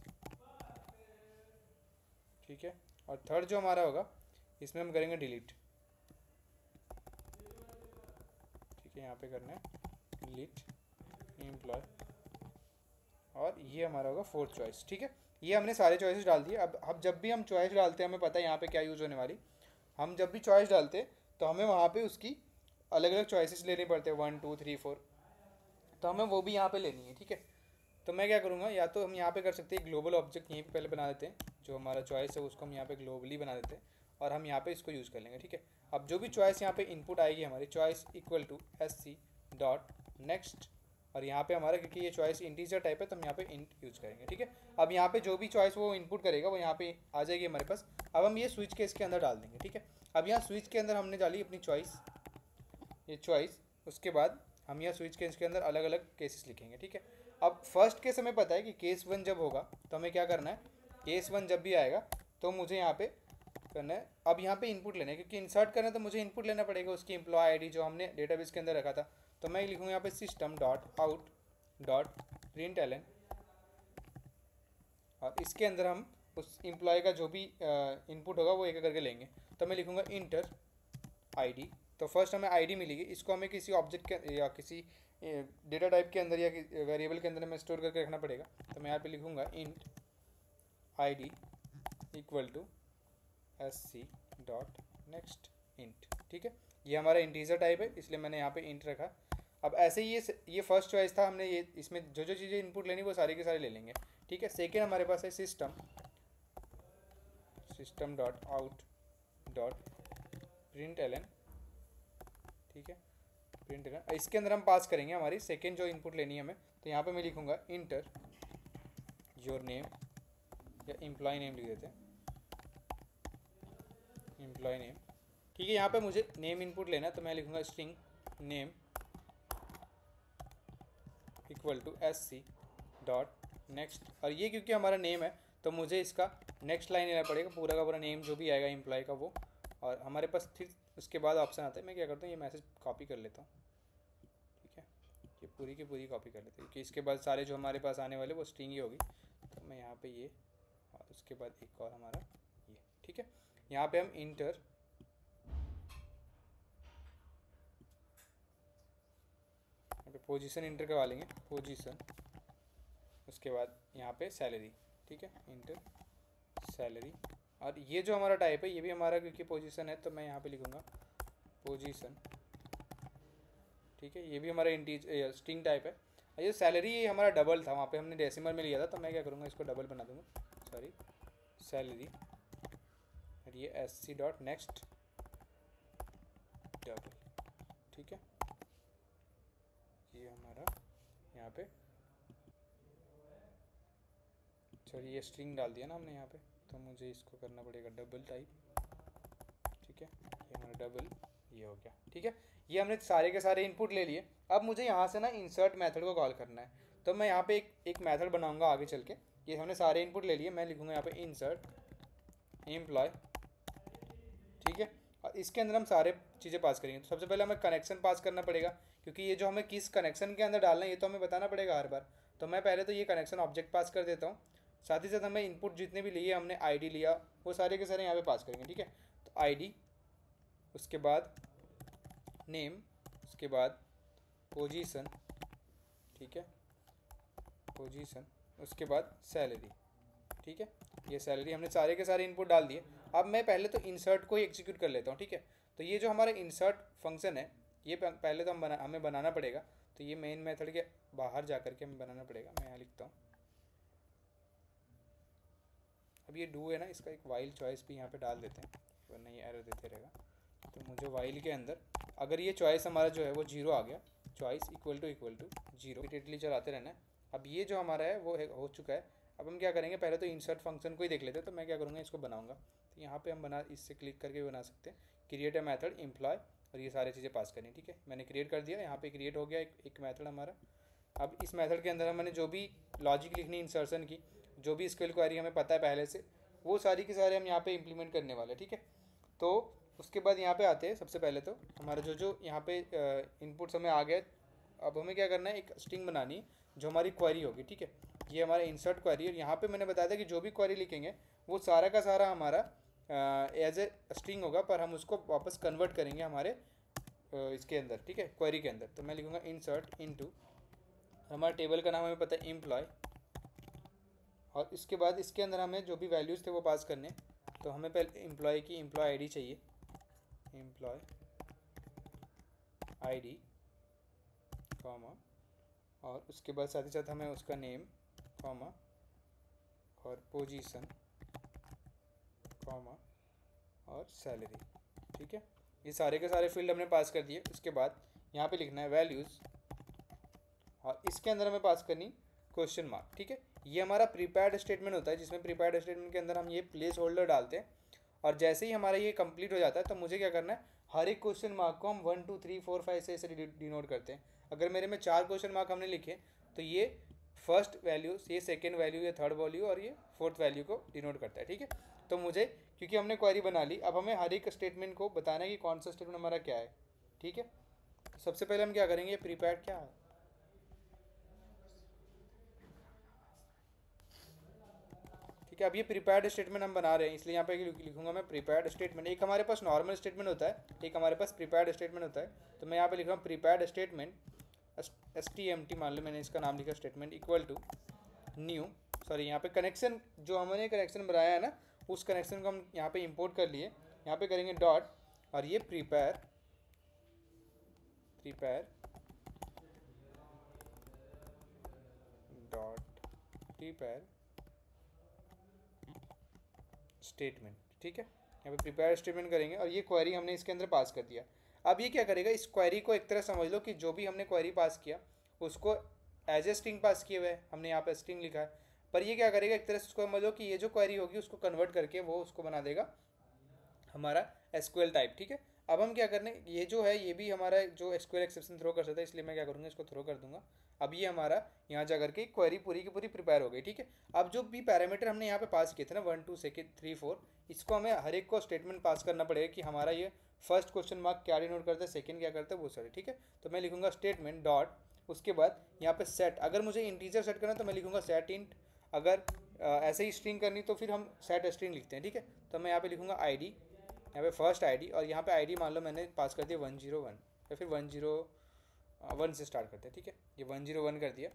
ठीक है, और थर्ड जो हमारा होगा इसमें हम करेंगे डिलीट। ठीक है, यहाँ पे करना है डिलीट एम्प्लॉय, और ये हमारा होगा फोर्थ चॉइस। ठीक है, ये हमने सारे चॉइसेस डाल दिए। अब जब भी हम चॉइस डालते हैं हमें पता है यहाँ पे क्या यूज़ होने वाली। हम जब भी चॉइस डालते हैं तो हमें वहाँ पे उसकी अलग अलग चॉइसेस लेने पड़ते हैं, 1 2 3 4, तो हमें वो भी यहाँ पे लेनी है। ठीक है, तो मैं क्या करूँगा, या तो हम यहाँ पे कर सकते हैं ग्लोबल ऑब्जेक्ट यहीं पे पहले बना देते हैं, जो हमारा चॉइस है उसको हम यहाँ पे ग्लोबली बना देते हैं और हम यहाँ पे इसको यूज़ कर लेंगे। ठीक है, अब जो भी चॉइस यहाँ पे इनपुट आएगी हमारी, choice equal to SC dot next, और यहाँ पे हमारा क्योंकि ये चॉइस इंटीजर टाइप है तो हम यहाँ पे इंट यूज़ करेंगे। ठीक है, अब यहाँ पे जो भी चॉइस वो इनपुट करेगा वो यहाँ पे आ जाएगी हमारे पास। अब हम ये स्विच केस के अंदर डाल देंगे। ठीक है, अब यहाँ स्विच के अंदर हमने डाली अपनी चॉइस, ये चॉइस, उसके बाद हम यहाँ स्विच केस के अंदर अलग अलग केसेस लिखेंगे। ठीक है, अब फर्स्ट केस हमें पता है कि केस 1 जब होगा तो हमें क्या करना है, केस 1 जब भी आएगा तो मुझे यहाँ पे करना है, अब यहाँ पे इनपुट लेना है, क्योंकि इंसर्ट करना है तो मुझे इनपुट लेना पड़ेगा उसकी एम्प्लॉय आईडी जो हमने डेटाबेस के अंदर रखा था। तो मैं लिखूँगा यहाँ पे system dot out dot println, और इसके अंदर हम उस एम्प्लॉय का जो भी इनपुट होगा वो एक करके लेंगे। तो मैं लिखूँगा इंटर आईडी, तो फर्स्ट हमें आईडी मिलेगी, इसको हमें किसी ऑब्जेक्ट के या किसी डेटा टाइप के अंदर या वेरिएबल के अंदर हमें स्टोर करके रखना पड़ेगा। तो मैं यहाँ पे लिखूँगा int ID equal to SC dot next int. ठीक है, ये हमारा इंटीजर टाइप है इसलिए मैंने यहाँ पे इंट रखा। अब ऐसे ही ये फर्स्ट चॉइस था, हमने ये इसमें जो जो चीज़ें इनपुट लेनी वो सारी के सारे ले लेंगे। ठीक है, सेकेंड हमारे पास है system dot out dot println. ठीक है, प्रिंटलन, इसके अंदर हम पास करेंगे हमारी सेकेंड जो इनपुट लेनी है हमें। तो यहाँ पे मैं लिखूँगा इंटर योर नेम, या एम्प्लॉय नेम लिख देते हैं, एम्प्लॉय नेम। ठीक है, यहाँ पे मुझे नेम इनपुट लेना है तो मैं लिखूँगा string name equal to SC dot next, और ये क्योंकि हमारा नेम है तो मुझे इसका नेक्स्ट लाइन लेना पड़ेगा, पूरा का पूरा नेम जो भी आएगा एम्प्लॉय का वो। और हमारे पास फिर उसके बाद ऑप्शन आता है, मैं क्या करता हूँ ये मैसेज कॉपी कर लेता हूँ। ठीक है, ये पूरी की पूरी कॉपी कर लेते हैं क्योंकि इसके बाद सारे जो हमारे पास आने वाले वो स्ट्रिंग ही होगी। तो मैं यहाँ पे ये, और उसके बाद एक और हमारा ये। ठीक है, यहाँ पे हम इंटर पोजीशन इंटर करवा लेंगे, पोजीशन, उसके बाद यहाँ पे सैलरी। ठीक है, इंटर सैलरी, और ये जो हमारा टाइप है ये भी हमारा क्योंकि पोजीशन है तो मैं यहाँ पे लिखूँगा पोजीशन। ठीक है, ये भी हमारा स्ट्रिंग टाइप है। ये सैलरी ये हमारा डबल था, वहाँ पे हमने डेसिमल में लिया था तो मैं क्या करूँगा इसको डबल बना दूँगा, सॉरी सैलरी, और ये SC डॉट नेक्स्ट डबल। ठीक है, ये हमारा यहाँ पे, सॉरी ये स्ट्रिंग डाल दिया ना हमने यहाँ पे, तो मुझे इसको करना पड़ेगा डबल टाइप। ठीक है, ये हमारा डबल ये हो गया। ठीक है, ये हमने सारे के सारे इनपुट ले लिए। अब मुझे यहाँ से ना इंसर्ट मेथड को कॉल करना है, तो मैं यहाँ पे एक मेथड बनाऊँगा आगे चल के। ये हमने सारे इनपुट ले लिए, मैं लिखूँगा यहाँ पे इंसर्ट एम्प्लॉय। ठीक है, और इसके अंदर हम सारे चीज़ें पास करेंगे। तो सबसे पहले हमें कनेक्शन पास करना पड़ेगा, क्योंकि ये जो हमें किस कनेक्शन के अंदर डालना है ये तो हमें बताना पड़ेगा हर बार। तो मैं पहले तो ये कनेक्शन ऑब्जेक्ट पास कर देता हूँ, साथ ही साथ हमें इनपुट जितने भी लिए हमने आईडी लिया वो सारे के सारे यहाँ पे पास करेंगे, ठीक है। तो आईडी, उसके बाद नेम, उसके बाद पोजीशन, ठीक है, पोजीशन, उसके बाद सैलरी, ठीक है। ये सैलरी हमने सारे के सारे इनपुट डाल दिए। अब मैं पहले तो इंसर्ट को ही एग्जीक्यूट कर लेता हूँ, ठीक है। तो ये जो हमारा इंसर्ट फंक्शन है ये पहले तो हमें बनाना पड़ेगा। तो ये मेन मेथड के बाहर जा करके हमें बनाना पड़ेगा। मैं यहाँ लिखता हूँ, अब ये डू है ना, इसका एक वाइल चॉइस भी यहाँ पे डाल देते हैं वरना ये एरर देते रहेगा। तो मुझे वाइल के अंदर अगर ये चॉइस हमारा जो है वो 0 आ गया, चॉइस इक्वल टू 0, रिपीटेडली चलाते रहना है। अब ये जो हमारा है वो हो चुका है। अब हम क्या करेंगे, पहले तो इंसर्ट फंक्शन को ही देख लेते हैं। तो मैं क्या करूँगा, इसको बनाऊंगा। तो यहाँ पे हम इससे क्लिक करके भी बना सकते हैं, क्रिएट अ मेथड एम्प्लॉय, और ये सारी चीज़ें पास करनी, ठीक है। मैंने क्रिएट कर दिया, यहाँ पे क्रिएट हो गया एक मेथड हमारा। अब इस मेथड के अंदर मैंने जो भी लॉजिक लिखनी इंसर्शन की, जो भी स्क्यूएल क्वेरी हमें पता है पहले से, वो सारी के सारे हम यहाँ पे इम्प्लीमेंट करने वाले, ठीक है। तो उसके बाद यहाँ पे आते हैं, सबसे पहले तो हमारा जो यहाँ पे इनपुट्स हमें आ गए। अब हमें क्या करना है, एक स्ट्रिंग बनानी जो हमारी क्वेरी होगी, ठीक है। ये हमारा इंसर्ट क्वेरी, और यहाँ पे मैंने बताया था कि जो भी क्वेरी लिखेंगे वो सारा का सारा हमारा एज ए स्ट्रिंग होगा, पर हम उसको वापस कन्वर्ट करेंगे हमारे इसके अंदर, ठीक है, क्वेरी के अंदर। तो मैं लिखूँगा इंसर्ट इनटू, हमारा टेबल का नाम हमें पता है एम्प्लॉय, और इसके बाद इसके अंदर हमें जो भी वैल्यूज़ थे वो पास करने। तो हमें पहले एम्प्लॉय की एम्प्लॉय आईडी चाहिए, एम्प्लॉय आईडी कॉमा, और उसके बाद साथ ही साथ हमें उसका नेम कॉमा, और पोजीशन कॉमा, और सैलरी, ठीक है। ये सारे के सारे फील्ड हमने पास कर दिए। उसके बाद यहाँ पे लिखना है वैल्यूज़, और इसके अंदर हमें पास करनी क्वेश्चन मार्क, ठीक है। ये हमारा प्रीपेयर्ड स्टेटमेंट होता है, जिसमें प्रीपेयर्ड स्टेटमेंट के अंदर हम ये प्लेस होल्डर डालते हैं, और जैसे ही हमारा ये कंप्लीट हो जाता है तो मुझे क्या करना है, हर एक क्वेश्चन मार्क को हम 1 2 3 4 5 से ऐसे डिनोट करते हैं। अगर मेरे में 4 क्वेश्चन मार्क हमने लिखे तो ये फर्स्ट वैल्यू, ये सेकेंड वैल्यू, ये थर्ड वैल्यू, और ये फोर्थ वैल्यू को डिनोट करता है, ठीक है। तो मुझे, क्योंकि हमने क्वेरी बना ली, अब हमें हर एक स्टेटमेंट को बताना है कि कौन सा स्टेटमेंट हमारा क्या है, ठीक है। सबसे पहले हम क्या करेंगे, प्रीपेयर्ड क्या है, ठीक है। अब ये प्रीपेयर्ड स्टेटमेंट हम बना रहे हैं, इसलिए यहाँ पे लिखूंगा मैं प्रीपेयर्ड स्टेटमेंट। एक हमारे पास नॉर्मल स्टेटमेंट होता है, एक हमारे पास प्रीपेयर्ड स्टेटमेंट होता है। तो मैं यहाँ पे लिख रहा हूँ प्रीपेयर्ड स्टेटमेंट, STMT मान लो मैंने इसका नाम लिखा statement, equal to new, sorry यहाँ पे कनेक्शन, जो हमने कनेक्शन बनाया है ना, उस कनेक्शन को हम यहाँ पे इंपोर्ट कर लिए। यहाँ पे करेंगे डॉट, और ये प्रीपेयर डॉट प्रीपेयर स्टेटमेंट, ठीक है। यहाँ पे प्रिपेयर स्टेटमेंट करेंगे, और ये क्वेरी हमने इसके अंदर पास कर दिया। अब ये क्या करेगा, इस क्वेरी को एक तरह समझ लो कि जो भी हमने क्वेरी पास किया उसको एज ए स्ट्रिंग पास किए हुए, हमने यहाँ पे स्ट्रिंग लिखा है, पर ये क्या करेगा, एक तरह से उसको समझ लो कि ये जो क्वेरी होगी उसको कन्वर्ट करके वो उसको बना देगा हमारा एसक्यूएल टाइप, ठीक है। अब हम क्या करने, ये जो है ये भी हमारा जो एसक्यूएल एक्सेप्शन थ्रो कर सकता है, इसलिए मैं क्या करूँगा, इसको थ्रो कर दूंगा। अब ये हमारा यहाँ जा करके क्वेरी पूरी की पूरी प्रिपेयर हो गई, ठीक है। अब जो भी पैरामीटर हमने यहाँ पे पास किए थे ना, 1 2 3 4, इसको हमें हर एक को स्टेटमेंट पास करना पड़ेगा कि हमारा ये फर्स्ट क्वेश्चन मार्क क्या डिनोट करता है, सेकंड क्या करता है, वो सारे, ठीक है। तो मैं लिखूंगा स्टेटमेंट डॉट, उसके बाद यहाँ पे सेट, अगर मुझे इंटीजर सेट करना तो मैं लिखूंगा सेट इंट, अगर ऐसे ही स्ट्रिंग करनी तो फिर हम सेट स्ट्रिंग लिखते हैं, ठीक है। तो मैं यहाँ पे लिखूंगा आईडी, यहाँ पे फर्स्ट आईडी, और यहाँ पे आईडी मान लो मैंने पास कर दिया 101, या फिर 101 से स्टार्ट करते हैं, ठीक है। ये 101 कर दिया।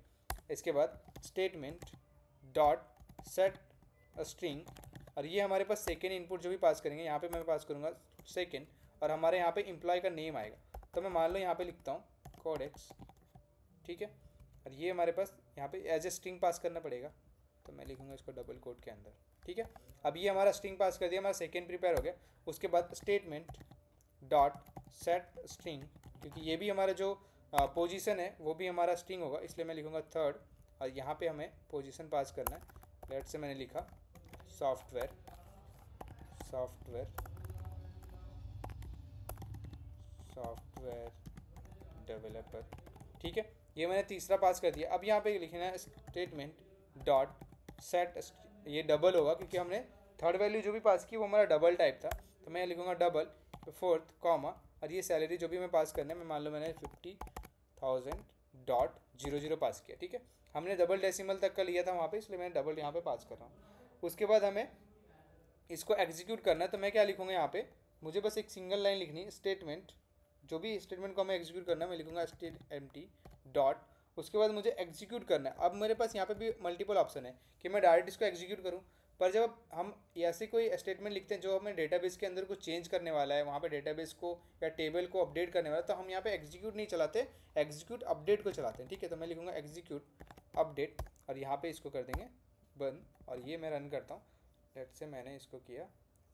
इसके बाद स्टेटमेंट डॉट सेट स्ट्रिंग, और ये हमारे पास सेकेंड इनपुट जो भी पास करेंगे, यहाँ पे मैं पास करूँगा सेकेंड, और हमारे यहाँ पे एम्प्लॉय का नेम आएगा। तो मैं मान लो यहाँ पे लिखता हूँ कोडेक्स, ठीक है। और ये हमारे पास यहाँ पे एज ए स्ट्रिंग पास करना पड़ेगा, तो मैं लिखूँगा इसको डबल कोट के अंदर, ठीक है। अब ये हमारा स्ट्रिंग पास कर दिया, हमारा सेकेंड प्रिपेयर हो गया। उसके बाद स्टेटमेंट डॉट सेट स्ट्रिंग, क्योंकि ये भी हमारा जो पोजीशन है वो भी हमारा स्ट्रिंग होगा, इसलिए मैं लिखूँगा थर्ड, और यहाँ पे हमें पोजीशन पास करना है। लेट से मैंने लिखा सॉफ्टवेयर डेवलपर, ठीक है। ये मैंने तीसरा पास कर दिया। अब यहाँ पे लिखना है स्टेटमेंट डॉट सेट, ये डबल होगा क्योंकि हमने थर्ड वैल्यू जो भी पास की वो हमारा डबल टाइप था, तो मैं लिखूँगा डबल, तो फोर्थ कॉमा, और ये सैलरी जो भी मैं पास करना है, मैं मान लो मैंने 50,000 डॉट 0 0 पास किया, ठीक है। हमने डबल डेसिमल तक का लिया था वहाँ पे, इसलिए मैं डबल यहाँ पे पास कर रहा हूँ। उसके बाद हमें इसको एग्जीक्यूट करना है, तो मैं क्या लिखूँगा यहाँ पे, मुझे बस एक सिंगल लाइन लिखनी है, स्टेटमेंट, जो भी स्टेटमेंट को हमें एग्जीक्यूट करना है मैं लिखूँगा स्टेट एम्प्टी डॉट, उसके बाद मुझे एग्जीक्यूट करना है। अब मेरे पास यहाँ पे भी मल्टीपल ऑप्शन है कि मैं डायरेक्ट इसको एग्जीक्यूट करूँ, पर जब हम ऐसे कोई स्टेटमेंट लिखते हैं जो हमें डेटाबेस के अंदर कुछ चेंज करने वाला है, वहाँ पे डेटाबेस को या टेबल को अपडेट करने वाला है, तो हम यहाँ पे एग्जीक्यूट नहीं चलाते, एग्जीक्यूट अपडेट को चलाते हैं, ठीक है। तो मैं लिखूँगा एग्जीक्यूट अपडेट और यहाँ पे इसको कर देंगे बंद, और ये मैं रन करता हूँ। लेट से मैंने इसको किया,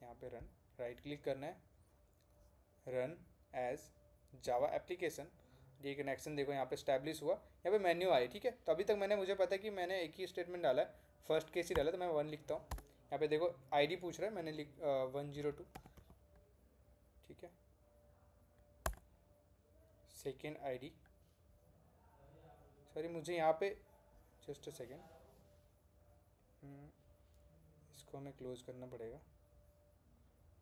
यहाँ पे रन, राइट क्लिक करना है, रन एज जावा एप्लीकेशन, ये कनेक्शन देखो यहाँ पे स्टैब्लिश हुआ, यहाँ पे मेन्यू आई, ठीक है। तो अभी तक मुझे पता है कि मैंने एक ही स्टेटमेंट डाला है, फर्स्ट केस ही डाला, तो मैं 1 लिखता हूँ। यहाँ पे देखो आईडी पूछ रहा है, मैंने 102, ठीक है। सेकेंड आईडी, सॉरी मुझे यहाँ पे जस्ट अ सेकेंड, इसको हमें क्लोज करना पड़ेगा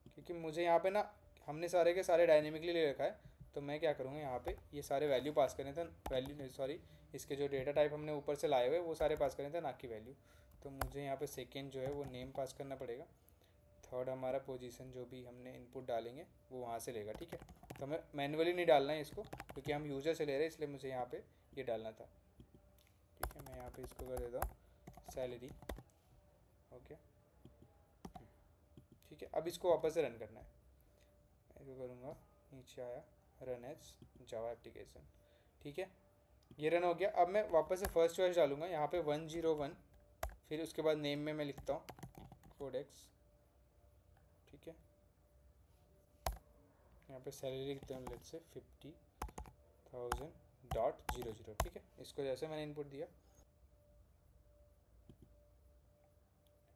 क्योंकि मुझे यहाँ पे ना हमने सारे के सारे डायनेमिकली ले रखा है। तो मैं क्या करूँगा, यहाँ पे ये सारे वैल्यू पास करने थे, वैल्यू सॉरी इसके जो डेटा टाइप हमने ऊपर से लाए हुए वो सारे पास करने थे, ना कि वैल्यू। तो मुझे यहाँ पे सेकेंड जो है वो नेम पास करना पड़ेगा, थर्ड हमारा पोजीशन जो भी हमने इनपुट डालेंगे वो वहाँ से लेगा, ठीक है। तो हमें मैनुअली नहीं डालना है इसको क्योंकि हम यूज़र से ले रहे हैं, इसलिए मुझे यहाँ पे ये डालना था, ठीक है। मैं यहाँ पे इसको कर देता हूँ सैलरी, ओके, ठीक है। अब इसको वापस से रन करना है, मैं इसको करूँगा, नीचे आया, रन एज जावा एप्लीकेशन, ठीक है। ये रन हो गया। अब मैं वापस से फर्स्ट चॉइस डालूंगा यहाँ पे 101, फिर उसके बाद नेम में मैं लिखता हूँ कोडेक्स, ठीक है। यहाँ पे सैलरी लिखते हैं लेट्स से 50,000 डॉट 00, ठीक है। इसको जैसे मैंने इनपुट दिया,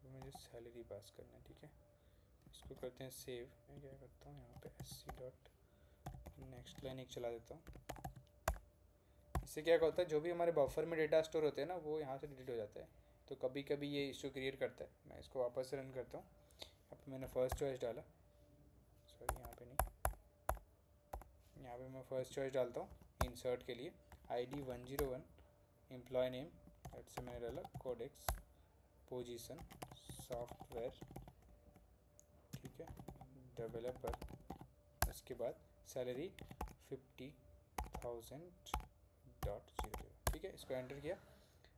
मुझे सैलरी पास करना है, ठीक है। इसको करते हैं सेव, मैं क्या करता हूँ यहाँ पे SC डॉट नेक्स्ट लाइन एक चला देता हूँ। इससे क्या होता है, जो भी हमारे बफर में डेटा स्टोर होते हैं ना वो यहाँ से डिलीट हो जाता है, तो कभी कभी ये इशू क्रिएट करता है। मैं इसको वापस से रन करता हूँ, यहाँ पे मैंने फर्स्ट चॉइस डाला, सॉरी यहाँ पे नहीं, यहाँ पे मैं फर्स्ट चॉइस डालता हूँ इंसर्ट के लिए, ID 101, एम्प्लॉय नेम से मैंने डाला कोडेक्स, पोजीशन सॉफ्टवेयर, ठीक है, डेवलपर, उसके बाद सैलरी 50,000 डॉट 00, ठीक है। इसको एंटर किया।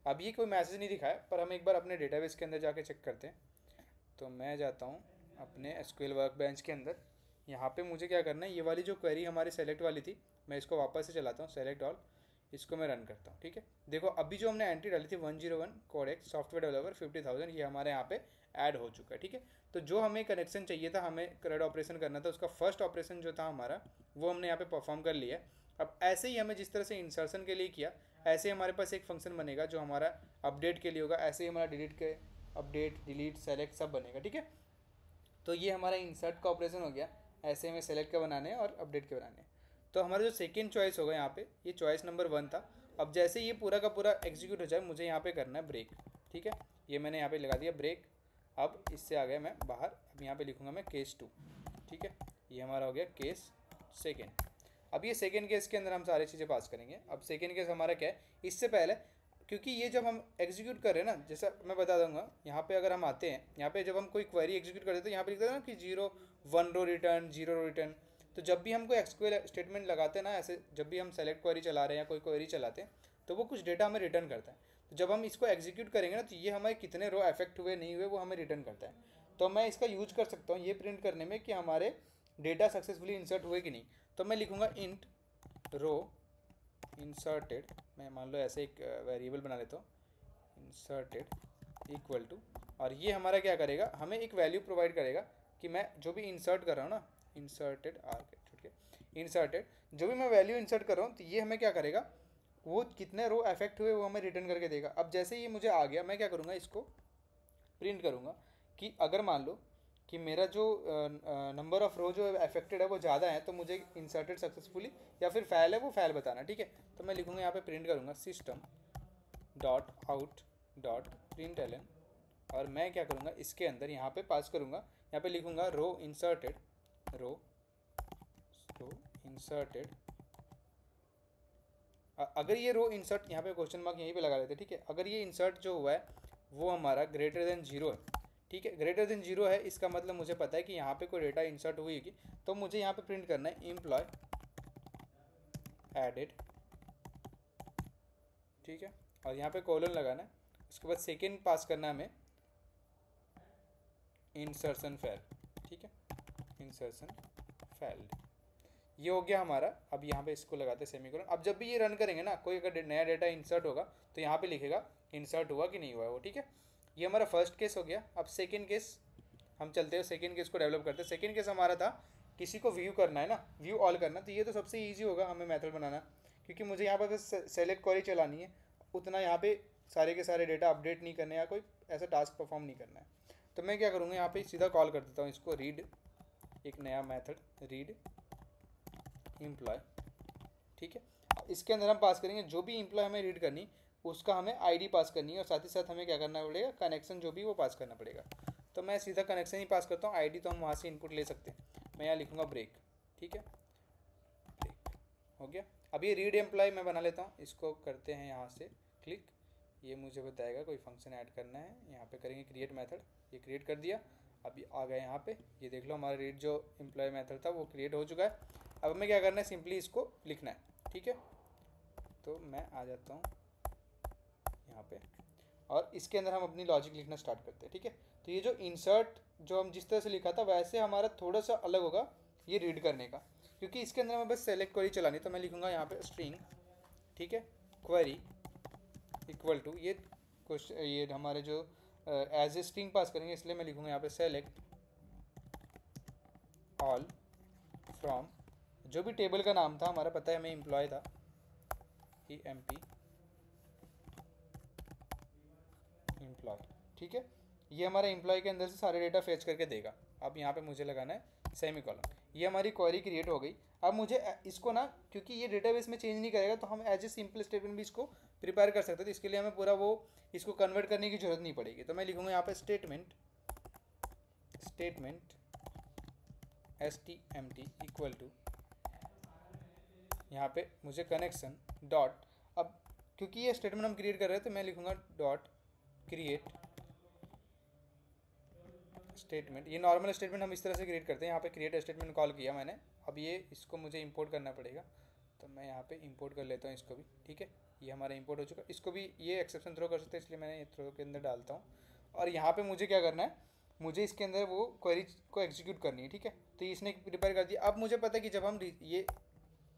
अब ये कोई मैसेज नहीं दिखाया, पर हम एक बार अपने डेटाबेस के अंदर जाके चेक करते हैं। तो मैं जाता हूँ अपने SQL वर्कबेंच के अंदर, यहाँ पे मुझे क्या करना है, ये वाली जो क्वेरी हमारी सेलेक्ट वाली थी, मैं इसको वापस से चलाता हूँ, सेलेक्ट ऑल, इसको मैं रन करता हूँ, ठीक है। देखो अभी जो हमने एंट्री डाली थी 101 कोडेक्स सॉफ्टवेयर डेवलपर 50,000, ये हमारे यहाँ पे ऐड हो चुका है, ठीक है। तो जो हमें कनेक्शन चाहिए था, हमें CRUD ऑपरेशन करना था, उसका फर्स्ट ऑपरेशन जो था हमारा वो हमने यहाँ पे परफॉर्म कर लिया। अब ऐसे ही हमें जिस तरह से इंसर्शन के लिए किया, ऐसे ही हमारे पास एक फंक्शन बनेगा जो हमारा अपडेट के लिए होगा, ऐसे ही हमारा डिलीट के अपडेट डिलीट सेलेक्ट सब बनेगा, ठीक है। तो ये हमारा इंसर्ट का ऑपरेशन हो गया, ऐसे हमें सेलेक्ट का बनाने हैं और अपडेट के बनाने हैं। तो हमारा जो सेकेंड चॉइस होगा यहाँ पे, ये चॉइस नंबर 1 था। अब जैसे ये पूरा का पूरा एग्जीक्यूट हो जाए, मुझे यहाँ पे करना है ब्रेक, ठीक है। ये मैंने यहाँ पे लगा दिया ब्रेक। अब इससे आ गया मैं बाहर, अब यहाँ पे लिखूँगा मैं केस 2, ठीक है। ये हमारा हो गया केस सेकेंड। अब ये सेकेंड केस के अंदर हम सारी चीज़ें पास करेंगे। अब सेकेंड केस हमारा क्या है, इससे पहले क्योंकि ये जब हम एग्जीक्यूट कर रहे हैं ना, जैसा मैं बता दूंगा, यहाँ पे अगर हम आते हैं, यहाँ पे जब हम कोई क्वेरी एग्जीक्यूट करते हैं तो यहाँ पे लिखते हैं ना कि 1 रो रिटर्न 0 रो रिटर्न। तो जब भी हम कोई SQL स्टेटमेंट लगाते हैं ना, ऐसे जब भी हम सेलेक्ट क्वेरी चला रहे हैं या कोई क्वेरी चलाते हैं, तो वो कुछ डेटा हमें रिटर्न करता है। तो जब हम इसको एग्जीक्यूट करेंगे ना, तो ये हमारे कितने रो अफेक्ट हुए नहीं हुए वो हमें रिटर्न करता है। तो मैं इसका यूज कर सकता हूँ ये प्रिंट करने में कि हमारे डेटा सक्सेसफुली इंसर्ट हुए कि नहीं। तो मैं लिखूँगा इंट रो इंसर्टेड, मैं मान लो ऐसे एक वेरिएबल बना लेता हूँ, इंसर्टेड इक्वल टू, और ये हमारा क्या करेगा, हमें एक वैल्यू प्रोवाइड करेगा कि मैं जो भी इंसर्ट कर रहा हूँ ना, इंसर्टेड आर के छोड़ के इंसर्टेड, जो भी मैं वैल्यू इंसर्ट कर रहा हूँ, तो ये हमें क्या करेगा, वो कितने रो अफेक्ट हुए वो हमें रिटर्न करके देगा। अब जैसे ये मुझे आ गया, मैं क्या करूँगा, इसको प्रिंट करूँगा कि अगर मान लो कि मेरा जो नंबर ऑफ रो जो अफेक्टेड है वो ज़्यादा है, तो मुझे इंसर्टेड सक्सेसफुली या फिर फैल है वो फैल बताना, ठीक है। तो मैं लिखूँगा यहाँ पे प्रिंट करूँगा system dot out dot println, और मैं क्या करूँगा इसके अंदर यहाँ पे पास करूँगा, यहाँ पे लिखूँगा रो इंसर्टेड अगर ये रो इंसर्ट, यहाँ पे क्वेश्चन मार्क यहीं पे लगा लेते हैं, ठीक है। अगर ये इंसर्ट जो हुआ है वो हमारा ग्रेटर देन जीरो है, ठीक है, ग्रेटर देन जीरो है, इसका मतलब मुझे पता है कि यहाँ पे कोई डेटा इंसर्ट हुई होगी, तो मुझे यहाँ पे प्रिंट करना है एम्प्लॉय एडेड, ठीक है, और यहाँ पे कॉलन लगाना है। उसके बाद सेकेंड पास करना है हमें इंसर्शन फेल, ठीक है, इंसर्शन फेल्ड, ये हो गया हमारा। अब यहाँ पे इसको लगाते हैं सेमीकोलन। अब जब भी ये रन करेंगे ना, कोई अगर नया डेटा इंसर्ट होगा तो यहाँ पे लिखेगा इंसर्ट हुआ कि नहीं हुआ है वो, ठीक है। ये हमारा फर्स्ट केस हो गया। अब सेकंड केस हम चलते हैं, सेकंड केस को डेवलप करते हैं। सेकंड केस हमारा था किसी को व्यू करना है ना, व्यू ऑल करना, तो ये तो सबसे ईजी होगा हमें मेथड बनाना, क्योंकि मुझे यहाँ पर बस सेलेक्ट क्वेरी चलानी है, उतना यहाँ पे सारे के सारे डेटा अपडेट नहीं करने या कोई ऐसा टास्क परफॉर्म नहीं करना है। तो मैं क्या करूँगा, यहाँ पे सीधा कॉल कर देता हूँ इसको रीड, एक नया मेथड रीड एम्प्लॉय, ठीक है। इसके अंदर हम पास करेंगे जो भी एम्प्लॉय हमें रीड करनी उसका हमें आईडी पास करनी है, और साथ ही साथ हमें क्या करना पड़ेगा, कनेक्शन जो भी वो पास करना पड़ेगा। तो मैं सीधा कनेक्शन ही पास करता हूँ, आईडी तो हम वहाँ से इनपुट ले सकते हैं। मैं यहाँ लिखूँगा ब्रेक, ठीक है, ब्रेक हो गया। अब ये रीड एम्प्लॉय मैं बना लेता हूँ, इसको करते हैं यहाँ से क्लिक, ये मुझे बताएगा कोई फंक्शन ऐड करना है, यहाँ पे करेंगे क्रिएट मेथड, ये क्रिएट कर दिया। अभी आ गया यहाँ पे, ये देख लो हमारा रीड जो एम्प्लॉय मेथड था वो क्रिएट हो चुका है। अब हमें क्या करना है, सिंपली इसको लिखना है, ठीक है। तो मैं आ जाता हूँ यहाँ पे, और इसके अंदर हम अपनी लॉजिक लिखना स्टार्ट करते हैं, ठीक है। तो ये जो इंसर्ट जो हम जिस तरह से लिखा था वैसे हमारा थोड़ा सा अलग होगा ये रीड करने का, क्योंकि इसके अंदर हमें बस सेलेक्ट क्वेरी चलानी। तो मैं लिखूँगा यहाँ पे स्ट्रिंग, ठीक है, क्वेरी इक्वल टू ये क्वेश्चन, ये हमारे जो एज ए स्ट्रिंग पास करेंगे, इसलिए मैं लिखूँगा यहाँ पे सेलेक्ट ऑल फ्रॉम, जो भी टेबल का नाम था हमारा, पता है हमें एम्प्लॉय था, ई एम पी एम्प्लॉय, ठीक है। ये हमारा एम्प्लॉय के अंदर से सारे डेटा फेच करके देगा। अब यहाँ पे मुझे लगाना है सेमीकोलन, ये हमारी क्वेरी क्रिएट हो गई। अब मुझे इसको ना, क्योंकि ये डेटाबेस में चेंज नहीं करेगा, तो हम एज ए सिंपल स्टेटमेंट भी इसको प्रिपेयर कर सकते हैं। तो इसके लिए हमें पूरा वो इसको कन्वर्ट करने की जरूरत नहीं पड़ेगी। तो मैं लिखूँगा यहाँ पे स्टेटमेंट STMT इक्वल टू, यहाँ पे मुझे कनेक्शन डॉट, अब क्योंकि ये स्टेटमेंट हम क्रिएट कर रहे हैं तो मैं लिखूँगा डॉट क्रिएट स्टेटमेंट। ये नॉर्मल स्टेटमेंट हम इस तरह से क्रिएट करते हैं, यहाँ पे क्रिएट स्टेटमेंट कॉल किया मैंने। अब ये इसको मुझे इंपोर्ट करना पड़ेगा, तो मैं यहाँ पे इंपोर्ट कर लेता हूँ इसको भी, ठीक है। ये हमारा इंपोर्ट हो चुका, इसको भी ये एक्सेप्शन थ्रो कर सकते हैं, इसलिए मैंने ये थ्रो के अंदर डालता हूँ। और यहाँ पे मुझे क्या करना है, मुझे इसके अंदर वो क्वेरी को एग्जीक्यूट करनी है, ठीक है। तो इसने प्रिपेयर कर दिया। अब मुझे पता है कि जब हम ये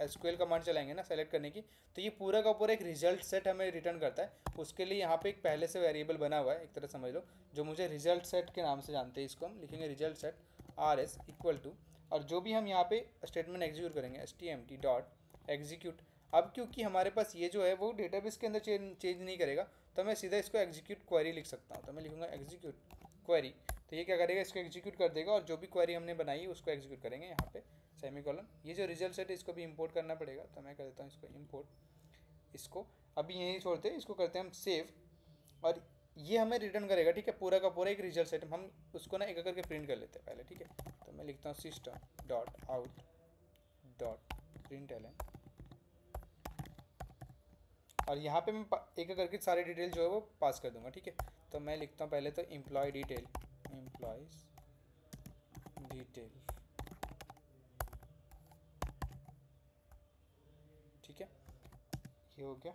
एसक्यूएल कमांड चलाएंगे ना सेलेक्ट करने की, तो ये पूरा का पूरा एक रिजल्ट सेट हमें रिटर्न करता है। उसके लिए यहाँ पे एक पहले से वेरिएबल बना हुआ है, एक तरह समझ लो, जो मुझे रिजल्ट सेट के नाम से जानते हैं। इसको हम लिखेंगे result set RS equal to, और जो भी हम यहाँ पे स्टेटमेंट एग्जीक्यूट करेंगे STMT डॉट एग्जीक्यूट। अब क्योंकि हमारे पास ये जो है वो डेटाबेस के अंदर चेंज नहीं करेगा, तो मैं सीधा इसको एग्जीक्यूट क्वेरी लिख सकता हूँ। तो मैं लिखूँगा एग्जीक्यूट क्वेरी, तो ये क्या करेगा, इसको एग्जीक्यूट कर देगा, और जो भी क्वेरी हमने बनाई है उसको एग्जीक्यूट करेंगे यहाँ पे सेमीकोलन। ये जो रिजल्ट सेट है इसको भी इंपोर्ट करना पड़ेगा, तो मैं कर देता हूँ इसको इंपोर्ट। इसको अभी यहीं छोड़ते हैं, इसको करते हैं हम सेव, और ये हमें रिटर्न करेगा, ठीक है, पूरा का पूरा एक रिजल्ट सेट। हम उसको ना एक एक करके प्रिंट कर लेते हैं पहले, ठीक है। तो मैं लिखता हूँ system dot out dot println, और यहाँ पे मैं एक एक करके सारे डिटेल जो है वो पास कर दूंगा, ठीक है। तो मैं लिखता हूँ पहले तो एम्प्लॉय डिटेल, एम्प्लॉयज़ डिटेल, ठीक है, ये हो गया।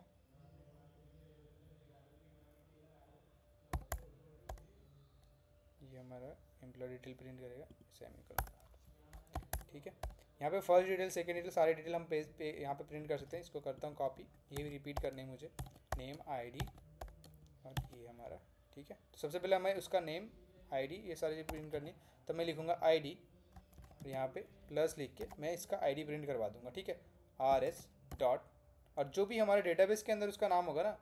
ये हमारा एम्प्लॉय डिटेल प्रिंट करेगा सेमीकोलन, ठीक है। यहाँ पे फर्स्ट डिटेल सेकंड डिटेल सारे डिटेल हम पेज पे यहाँ पे प्रिंट कर सकते हैं। इसको करता हूँ कॉपी, ये भी रिपीट करने है मुझे, नेम ID और ये हमारा, ठीक है। तो सबसे पहले हमें उसका नेम ID ये सारी चीज़ प्रिंट करनी है, तो मैं लिखूँगा ID, और यहाँ पे प्लस लिख के मैं इसका ID प्रिंट करवा दूँगा, ठीक है, RS डॉट, और जो भी हमारे डेटाबेस के अंदर उसका नाम होगा ना,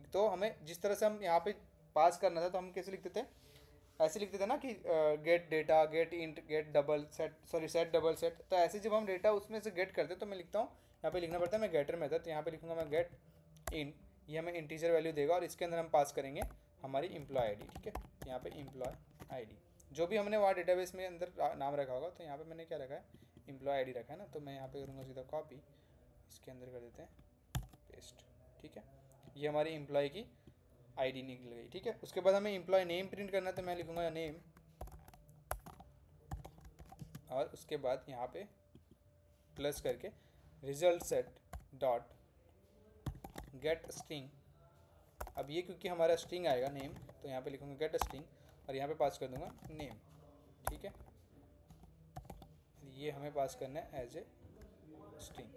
तो हमें जिस तरह से हम यहाँ पे पास करना था, तो हम कैसे लिखते थे, ऐसे लिखते थे ना कि get data, get int, get double set, sorry set double set. तो ऐसे जब हम डेटा उसमें से गेट करते तो मैं लिखता हूँ, यहाँ पे लिखना पड़ता है मैं गेटर मेथड, तो यहाँ पे लिखूँगा मैं गेट इन, ये हमें इंटीजर वैल्यू देगा, और इसके अंदर हम पास करेंगे हमारी एम्प्लॉय ID, ठीक है। यहाँ पे एम्प्लॉय ID जो भी हमने वहाँ डेटाबेस में अंदर नाम रखा होगा, तो यहाँ पे मैंने क्या रखा है, एम्प्लॉय ID रखा है ना। तो मैं यहाँ पे करूँगा सीधा कॉपी, इसके अंदर कर देते हैं पेस्ट। ठीक है, ये हमारी एम्प्लॉय की आईडी निकल गई। ठीक है, उसके बाद हमें एम्प्लॉय नेम प्रिंट करना है, तो मैं लिखूँगा नेम, और उसके बाद यहाँ पे प्लस करके result set dot gate string. अब ये क्योंकि हमारा स्ट्रिंग आएगा नेम, तो यहाँ पे लिखूँगा गेट स्ट्रिंग और यहाँ पे पास कर दूँगा नेम। ठीक है, ये हमें पास करना है as a string.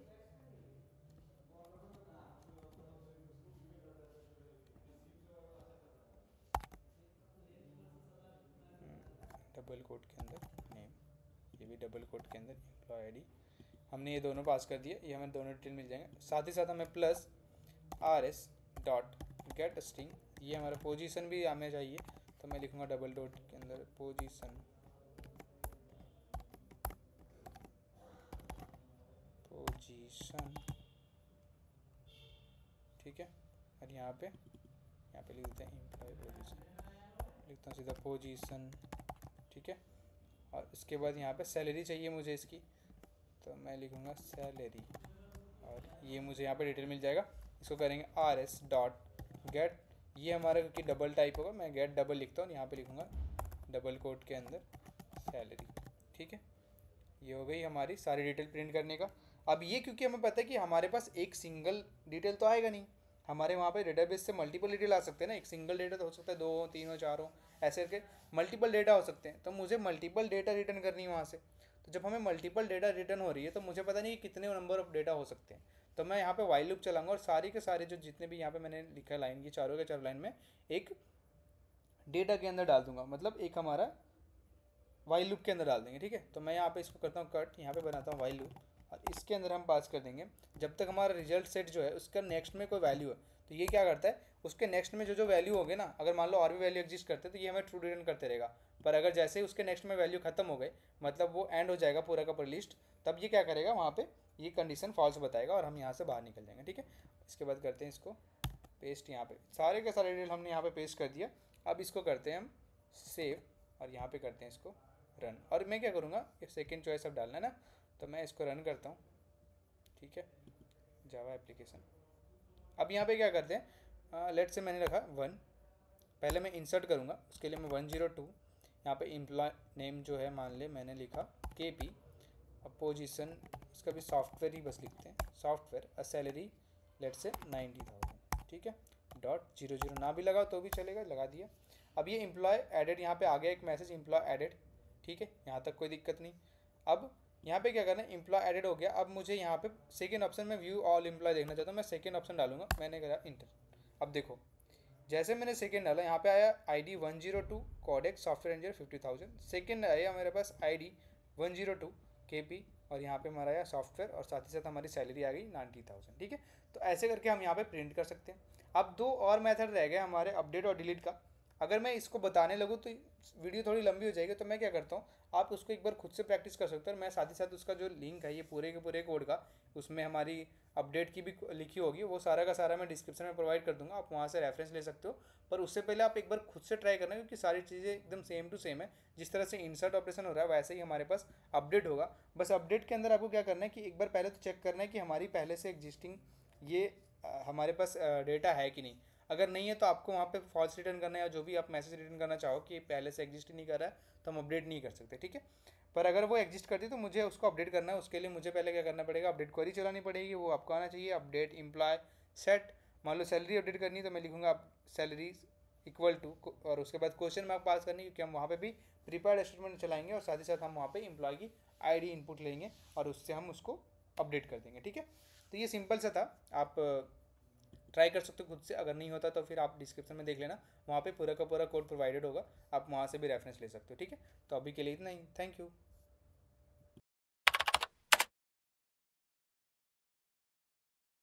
Double quote के अंदर नेम, ये भी डबल कोट के अंदर एम्प्लॉय आईडी। हमने ये दोनों पास कर दिए, ये हमें दोनों डिटेल मिल जाएंगे। साथ ही साथ हमें plus RS dot gate string, ये हमारा पोजीशन भी हमें चाहिए, तो मैं लिखूँगा डबल डॉट के अंदर पोजीशन, ठीक है। और यहाँ पे लिख देते हैं एम्प्लॉय पोजीशन, लिखता हूँ सीधा पोजीशन। ठीक है, और इसके बाद यहाँ पे सैलरी चाहिए मुझे इसकी, तो मैं लिखूँगा सैलरी, और ये मुझे यहाँ पे डिटेल मिल जाएगा। इसको करेंगे RS डॉट गेट, ये हमारा क्योंकि डबल टाइप होगा, मैं गेट डबल लिखता हूँ, यहाँ पे लिखूँगा डबल कोट के अंदर सैलरी। ठीक है, ये हो गई हमारी सारी डिटेल प्रिंट करने का। अब ये क्योंकि हमें पता है कि हमारे पास एक सिंगल डिटेल तो आएगा नहीं, हमारे वहाँ पे डेटाबेस से मल्टीपल डिटेल आ सकते हैं ना। एक सिंगल डेटा तो हो सकता है, 2 3 4 ऐसे करके मल्टीपल डेटा हो सकते हैं, तो मुझे मल्टीपल डेटा रिटर्न करनी है वहाँ से। तो जब हमें मल्टीपल डेटा रिटर्न हो रही है, तो मुझे पता नहीं कितने नंबर ऑफ डेटा हो सकते हैं, तो मैं यहाँ पे वाइल लूप चलाऊंगा और सारे के सारे जो जितने भी यहाँ पे मैंने लिखा लाइन, ये चारों के चारों लाइन में एक डेटा के अंदर डाल दूंगा, मतलब एक हमारा वाइल लूप के अंदर डाल देंगे। ठीक है, तो मैं यहाँ पे इसको करता हूँ कट, यहाँ पे बनाता हूँ वाइल लूप, और इसके अंदर हम पास कर देंगे जब तक हमारा रिजल्ट सेट जो है उसका नेक्स्ट में कोई वैल्यू है, तो ये क्या करता है, उसके नेक्स्ट में जो वैल्यू होगी ना, अगर मान लो और भी वैल्यू एग्जिस्ट करते तो ये हमें ट्रू रिटर्न करते रहेगा। पर अगर जैसे ही उसके नेक्स्ट में वैल्यू खत्म हो गई, मतलब वो एंड हो जाएगा पूरा का पूरा लिस्ट, तब ये क्या करेगा, वहाँ पे ये कंडीशन फॉल्स बताएगा और हम यहाँ से बाहर निकल जाएंगे। ठीक है, इसके बाद करते हैं इसको पेस्ट, यहाँ पे सारे के सारे डिटेल हमने यहाँ पे पेस्ट कर दिया। अब इसको करते हैं हम सेव, और यहाँ पे करते हैं इसको रन। और मैं क्या करूँगा, एक सेकेंड चॉइस अब डालना है ना, तो मैं इसको रन करता हूँ। ठीक है, जावा एप्लीकेशन। अब यहाँ पे क्या करते हैं, लेट से मैंने रखा 1, पहले मैं इंसर्ट करूँगा, उसके लिए मैं 102, यहाँ पे एम्प्लॉय नेम जो है मान ले मैंने लिखा KP, अब पोजीशन इसका भी सॉफ्टवेयर ही बस लिखते हैं, सॉफ्टवेयर, सैलरी लेट से 90,000। ठीक है, .00 ना भी लगा तो भी चलेगा, लगा दिया। अब ये एम्प्लॉय एडेड, यहाँ पे आ गया एक मैसेज एम्प्लॉय एडेड। ठीक है, यहाँ तक कोई दिक्कत नहीं। अब यहाँ पे क्या करना है, एम्प्लॉय एडेड हो गया। अब मुझे यहाँ पे सेकेंड ऑप्शन में व्यू ऑल एम्प्लॉय देखना चाहता हूँ, मैं सेकेंड ऑप्शन डालूंगा, मैंने करा इंटर। अब देखो जैसे मैंने सेकेंड डाला, यहाँ पे आया ID 102 Codex software engineer 50,000, second आया मेरे पास ID 102 KP, और यहाँ पे हमारा आया सॉफ्टवेयर, और साथ ही साथ हमारी सैलरी आ गई 90,000। ठीक है, तो ऐसे करके हम यहाँ पे प्रिंट कर सकते हैं। अब 2 और मेथड रह गए हमारे, अपडेट और डिलीट का। अगर मैं इसको बताने लगूँ तो वीडियो थोड़ी लंबी हो जाएगी, तो मैं क्या करता हूँ, आप उसको एक बार खुद से प्रैक्टिस कर सकते हो। और मैं साथ ही साथ उसका जो लिंक है ये पूरे के पूरे कोड का, उसमें हमारी अपडेट की भी लिखी होगी, वो सारा का सारा मैं डिस्क्रिप्शन में प्रोवाइड कर दूंगा, आप वहाँ से रेफरेंस ले सकते हो। पर उससे पहले आप एक बार खुद से ट्राई करना, क्योंकि सारी चीज़ें एकदम सेम टू सेम है। जिस तरह से इंसर्ट ऑपरेशन हो रहा है वैसे ही हमारे पास अपडेट होगा। बस अपडेट के अंदर आपको क्या करना है कि एक बार पहले तो चेक करना है कि हमारी पहले से एग्जिस्टिंग ये हमारे पास डेटा है कि नहीं। अगर नहीं है तो आपको वहाँ पे फॉल्स रिटर्न करना है, या जो भी आप मैसेज रिटर्न करना चाहो कि पहले से एग्जिस्ट नहीं कर रहा है, तो हम अपडेट नहीं कर सकते। ठीक है, पर अगर वो एग्जिस्ट करती है तो मुझे उसको अपडेट करना है। उसके लिए मुझे पहले क्या करना पड़ेगा, अपडेट क्वेरी चलानी पड़ेगी, वो आपको आना चाहिए। अपडेट एम्प्लॉय सेट, मान लो सैलरी अपडेट करनी है तो मैं लिखूँगा सैलरी इक्वल टू, और उसके बाद क्वेश्चन मार्क पास करनी है, क्योंकि हम वहाँ पे भी प्रीपेड स्टेटमेंट चलाएंगे, और साथ ही साथ हम वहाँ पे एम्प्लॉय की ID इनपुट लेंगे और उससे हम उसको अपडेट कर देंगे। ठीक है, तो ये सिंपल सा था, आप ट्राई कर सकते हो खुद से। अगर नहीं होता तो फिर आप डिस्क्रिप्शन में देख लेना, वहाँ पे पूरा का पूरा कोड प्रोवाइडेड होगा, आप वहाँ से भी रेफरेंस ले सकते हो। ठीक है, तो अभी के लिए इतना ही, थैंक यू।